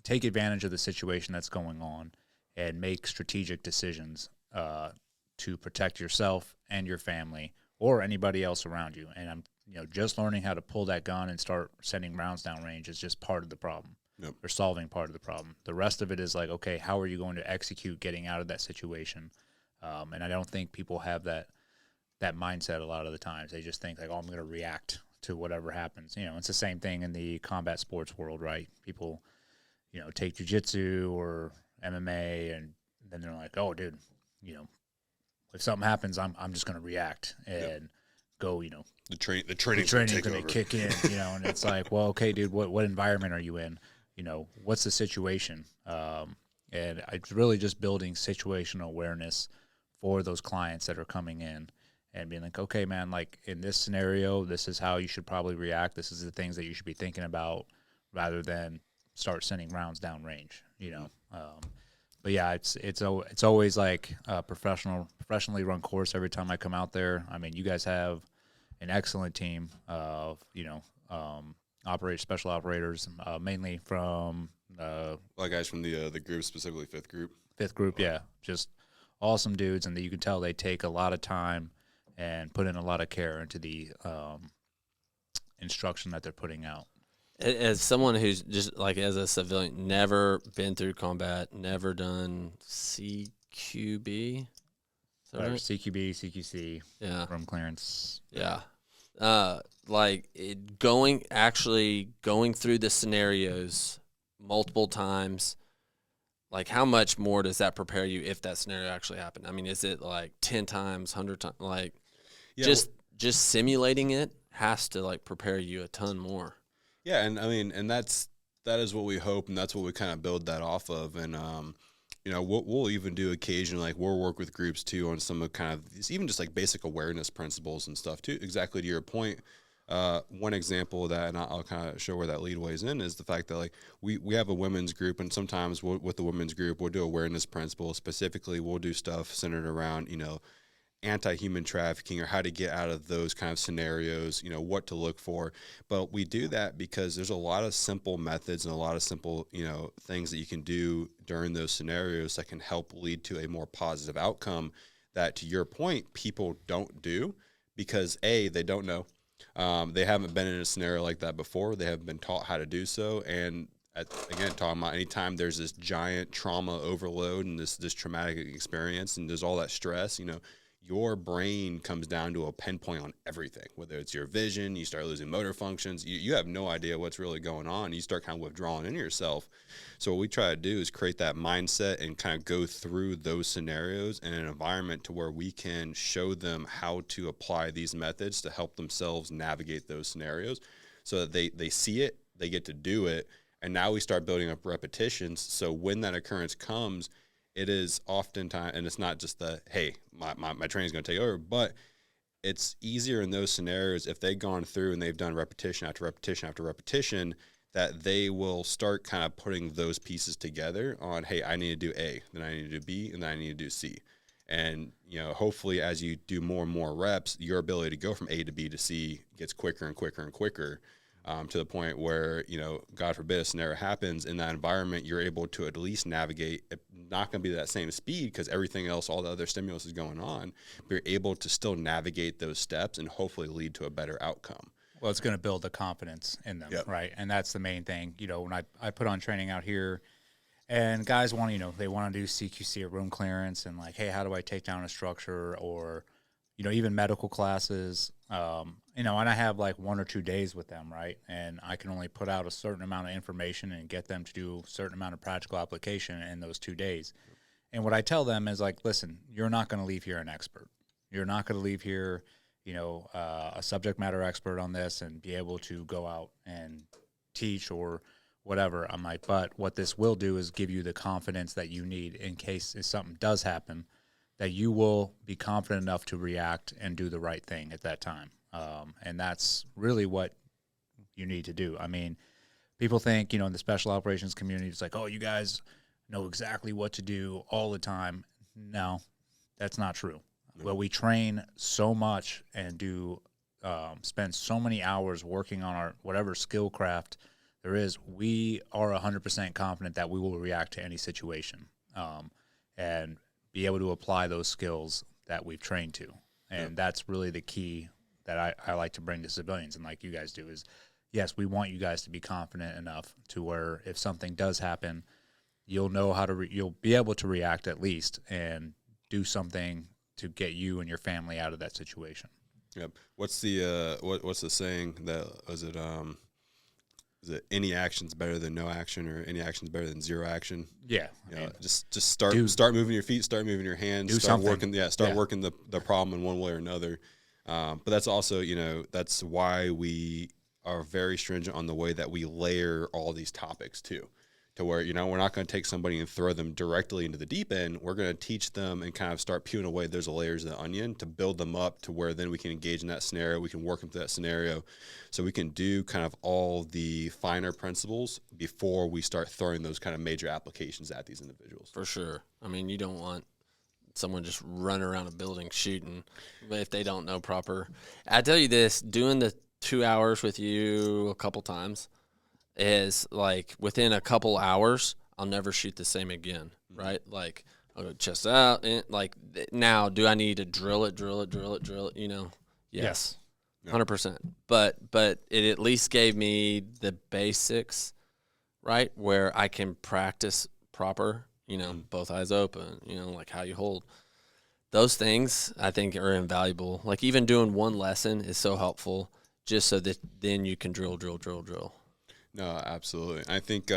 take advantage of the situation that's going on and make strategic decisions to protect yourself and your family or anybody else around you? And just learning how to pull that gun and start sending rounds downrange is just part of the problem. Yep. Or solving part of the problem. The rest of it is okay, how are you going to execute getting out of that situation? And I don't think people have that mindset a lot of the times. They just think I'm going to react to whatever happens. It's the same thing in the combat sports world, right? People, take jiu-jitsu or MMA, and then they're like, oh, dude, if something happens, I'm just going to react and go, the training's going to kick in, and it's like, well, okay, dude, what environment are you in? What's the situation? And it's really just building situational awareness for those clients that are coming in and being like, okay, man, in this scenario, this is how you should probably react. This is the things that you should be thinking about rather than start sending rounds downrange, But yeah, it's always a professionally run course every time I come out there. You guys have an excellent team of, special operators, mainly from guys from the group, specifically fifth group. Yeah, just awesome dudes, and you can tell they take a lot of time and put in a lot of care into the instruction that they're putting out. As someone who's just as a civilian, never been through combat, never done CQB, right? CQB, CQC, yeah, room clearance, yeah. Going through the scenarios multiple times, how much more does that prepare you if that scenario actually happened? Is it 10 times, 100 times? Just simulating it has to prepare you a ton more. Yeah, and that is what we hope, and that's what we kind of build that off of. And we'll even do occasionally, we'll work with groups too on some of kind of even just basic awareness principles and stuff too. Exactly to your point. One example of that, and I'll kind of show where that lead ways in, is the fact that we have a women's group, and sometimes with the women's group we'll do awareness principles. Specifically, we'll do stuff centered around anti-human trafficking or how to get out of those kind of scenarios, what to look for. But we do that because there's a lot of simple methods and a lot of simple, things that you can do during those scenarios that can help lead to a more positive outcome that, to your point, people don't do because they don't know. They haven't been in a scenario like that before. They haven't been taught how to do so. And talking about anytime there's this giant trauma overload and this traumatic experience and there's all that stress, your brain comes down to a pinpoint on everything, whether it's your vision, you start losing motor functions, you have no idea what's really going on. You start kind of withdrawing into yourself. So what we try to do is create that mindset and kind of go through those scenarios in an environment to where we can show them how to apply these methods to help themselves navigate those scenarios so that they see it, they get to do it, and now we start building up repetitions. So when that occurrence comes, it is oftentimes, and it's not just hey, my training's going to take over, but it's easier in those scenarios if they've gone through and they've done repetition after repetition after repetition. that they will start kind of putting those pieces together on, hey, I need to do A, then I need to do B, and then I need to do C. And, hopefully as you do more and more reps, your ability to go from A to B to C gets quicker and quicker and quicker, to the point where, God forbid a scenario happens in that environment, you're able to at least navigate. It's not going to be that same speed because everything else, all the other stimulus is going on, but you're able to still navigate those steps and hopefully lead to a better outcome. Well, it's going to build the confidence in them, right? And that's the main thing. When I put on training out here, and guys want, they want to do CQC or room clearance and like, hey, how do I take down a structure, or, even medical classes, and I have like 1 or 2 days with them, right? And I can only put out a certain amount of information and get them to do a certain amount of practical application in those 2 days. And what I tell them is like, listen, you're not going to leave here an expert. You're not going to leave here, a subject matter expert on this and be able to go out and teach or whatever. I'm like, but what this will do is give you the confidence that you need in case if something does happen, that you will be confident enough to react and do the right thing at that time. And that's really what you need to do. I mean, people think, in the special operations community, it's like, oh, you guys know exactly what to do all the time. No, that's not true. Well, we train so much and spend so many hours working on our whatever skill craft there is. We are 100% confident that we will react to any situation, and be able to apply those skills that we've trained to. And that's really the key that I like to bring to civilians, and like you guys do, is yes, we want you guys to be confident enough to where if something does happen, you'll know how to you'll be able to react at least and do something to get you and your family out of that situation. Yep. What's the what's the saying that is it any action's better than no action, or any action's better than zero action? Yeah. Just start moving your feet, start moving your hands, start working working the problem in one way or another. But that's also, that's why we are very stringent on the way that we layer all these topics too. To where, we're not going to take somebody and throw them directly into the deep end. We're going to teach them and kind of start peeling away those layers of the onion to build them up to where then we can engage in that scenario. We can work into that scenario. So we can do kind of all the finer principles before we start throwing those kind of major applications at these individuals. For sure. I mean, you don't want someone just running around a building shooting if they don't know proper. I tell you this, doing the 2 hours with you a couple times is like within a couple hours, I'll never shoot the same again, right? Like I'll go chest out, and like now, do I need to drill it? Yes, 100%. But it at least gave me the basics, right, where I can practice proper, both eyes open, like how you hold. Those things I think are invaluable. Like even doing one lesson is so helpful, just so that then you can drill. No, absolutely. I think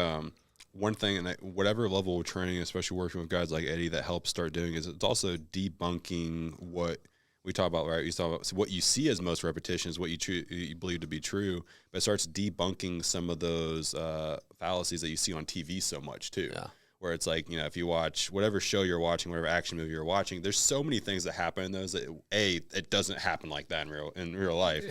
one thing, and whatever level of training, especially working with guys like Eddie, that helps start doing is it's also debunking what we talk about, right? You talk about what you see as most repetition is what you believe to be true, but it starts debunking some of those fallacies that you see on TV so much too. Yeah. Where it's like, if you watch whatever show you're watching, whatever action movie you're watching, there's so many things that happen in those that it doesn't happen like that in real life.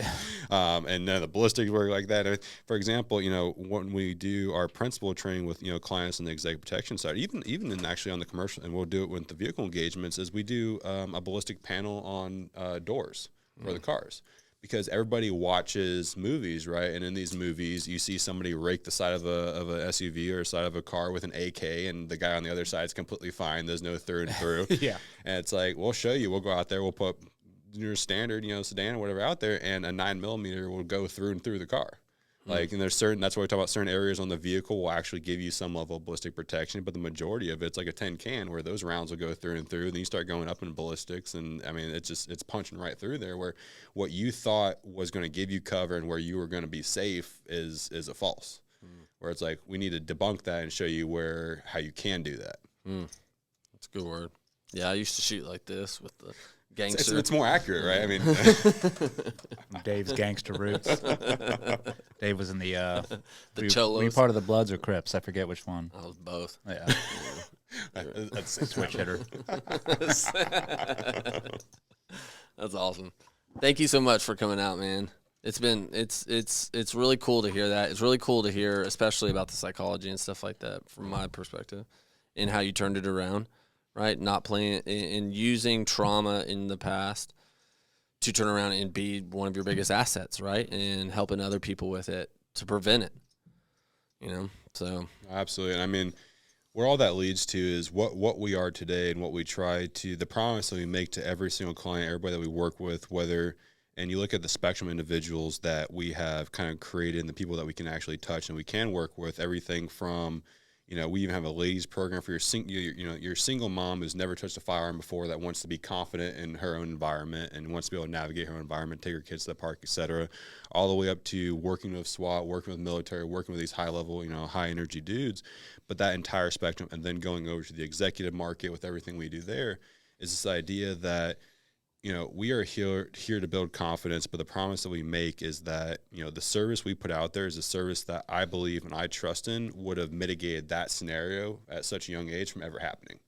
And none of the ballistics work like that. I mean, for example, when we do our principal training with, clients on the executive protection side, even in actually on the commercial, and we'll do it with the vehicle engagements, is we do a ballistic panel on doors for the cars. Because everybody watches movies, right? And in these movies, you see somebody rake the side of a SUV or side of a car with an AK, and the guy on the other side is completely fine. There's no through and through. Yeah. And it's like, we'll show you. We'll go out there. We'll put your standard, sedan or whatever out there, and a 9mm will go through and through the car. Like, and there's that's why we talk about certain areas on the vehicle will actually give you some level of ballistic protection, but the majority of it's like a 10 can where those rounds will go through and through. Then you start going up in ballistics, and I mean, it's punching right through there, where what you thought was going to give you cover and where you were going to be safe is a false. Where it's like, we need to debunk that and show you how you can do that. That's a good word. Yeah, I used to shoot like this with the gangster. It's more accurate, right? I mean, Dave's gangster roots. Dave was in the Cholos. Were you part of the Bloods or Crips? I forget which one. I was both. Yeah. That's Switch hitter. That's awesome. Thank you so much for coming out, man. It's really cool to hear that. It's really cool to hear, especially about the psychology and stuff like that from my perspective, and how you turned it around, right? Not playing and using trauma in the past to turn around and be one of your biggest assets, right? And helping other people with it to prevent it, so. Absolutely. And I mean, where all that leads to is what we are today and what we try to, the promise that we make to every single client, everybody that we work with, and you look at the spectrum of individuals that we have kind of created and the people that we can actually touch and we can work with, everything from, we even have a ladies program for your single mom who's never touched a firearm before, that wants to be confident in her own environment and wants to be able to navigate her own environment, take her kids to the park, etc., all the way up to working with SWAT, working with military, working with these high level, high energy dudes. But that entire spectrum, and then going over to the executive market with everything we do there, is this idea that we are here to build confidence, but the promise that we make is that, the service we put out there is a service that I believe and I trust in would have mitigated that scenario at such a young age from ever happening.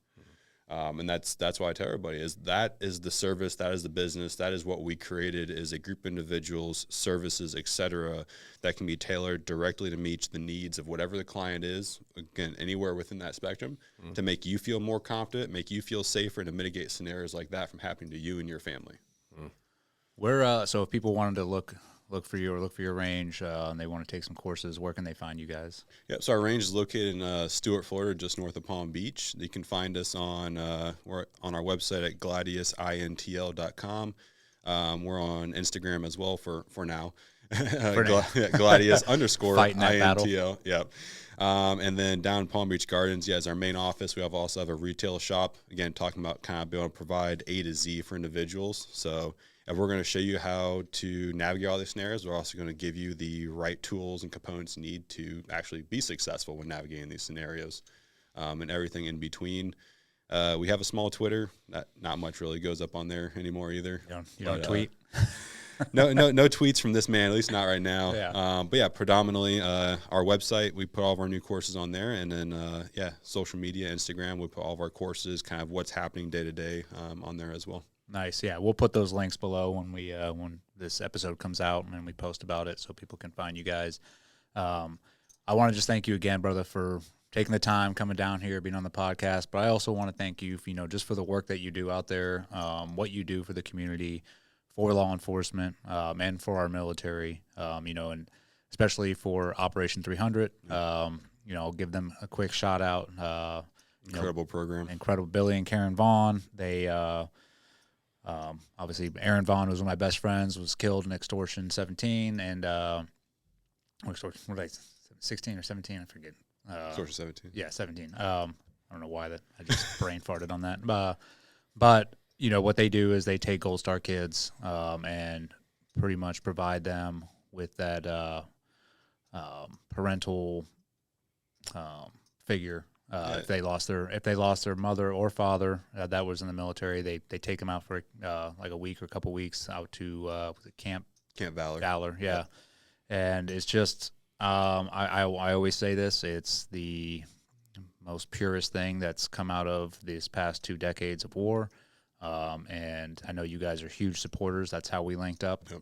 And that's why I tell everybody that is the service, that is the business, that is what we created, is a group of individuals, services, etc., that can be tailored directly to meet the needs of whatever the client is, again, anywhere within that spectrum, to make you feel more confident, make you feel safer, and to mitigate scenarios like that from happening to you and your family. Where so if people wanted to look for you or look for your range and they want to take some courses, where can they find you guys? Yeah, so our range is located in Stuart, Florida, just north of Palm Beach. You can find us we're on our website at gladiusintl.com. We're on Instagram as well for now. Gladius _ Fighting that INTL. Yep. And then down in Palm Beach Gardens, is our main office. We also have a retail shop, again, talking about kind of being able to provide A to Z for individuals. So if we're going to show you how to navigate all these scenarios, we're also going to give you the right tools and components you need to actually be successful when navigating these scenarios, and everything in between. We have a small Twitter. Not much really goes up on there anymore either. You don't tweet? No tweets from this man, at least not right now. Yeah. But yeah, predominantly our website, we put all of our new courses on there, and then social media, Instagram, we put all of our courses, kind of what's happening day to day on there as well. Nice. Yeah, we'll put those links below when this episode comes out and we post about it, so people can find you guys. I want to just thank you again, brother, for taking the time, coming down here, being on the podcast. But I also want to thank you, just for the work that you do out there, what you do for the community, for law enforcement, and for our military, and especially for Operation 300. I'll give them a quick shout out. Incredible program. Incredible. Billy and Karen Vaughn. They obviously Aaron Vaughn was one of my best friends, was killed in Extortion 17, and what did I say, 16 or 17? I forget. Extortion 17. Yeah, 17. I don't know why I just brain farted on that. But what they do is they take Gold Star kids and pretty much provide them with that parental figure. If they lost their mother or father that was in the military, they take them out for like a week or a couple weeks out to Camp Valor. Yeah. And it's just I always say this, it's the most purest thing that's come out of these past 2 decades of war. And I know you guys are huge supporters. That's how we linked up. Yep.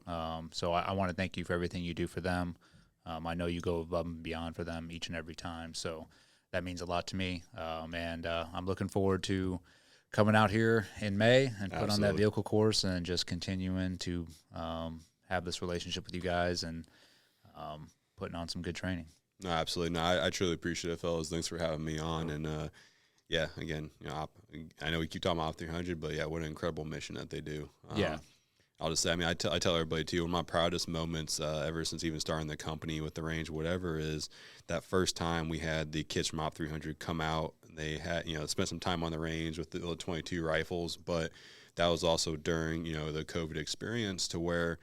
So I want to thank you for everything you do for them. I know you go above and beyond for them each and every time. So that means a lot to me. And I'm looking forward to coming out here in May and put on that vehicle course and just continuing to have this relationship with you guys and putting on some good training. No, absolutely. No, I truly appreciate it, fellas. Thanks for having me on. And again, I know we keep talking about Op 300, but what an incredible mission that they do. I'll just say, I tell everybody too, one of my proudest moments ever since even starting the company with the range, whatever, is that first time we had the kids from Op 300 come out. And they had, spent some time on the range with the 22 rifles, but that was also during, the COVID experience, to where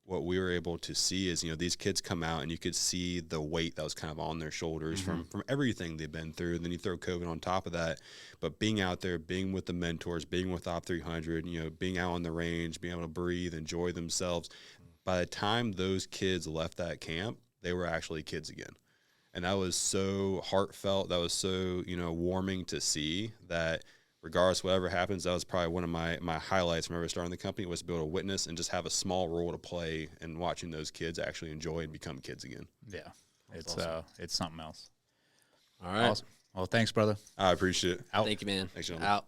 what we were able to see is, these kids come out and you could see the weight that was kind of on their shoulders from everything they've been through. And then you throw COVID on top of that. But being out there, being with the mentors, being with Op 300, being out on the range, being able to breathe, enjoy themselves. By the time those kids left that camp, they were actually kids again. And that was so heartfelt. That was so, warming to see that regardless, whatever happens, that was probably one of my highlights whenever starting the company, was to be able to witness and just have a small role to play in watching those kids actually enjoy and become kids again. Yeah, That's it's awesome. It's something else. All right. Awesome. Well, thanks, brother. I appreciate it. Out. Thank you, man. Thanks, gentlemen. Out.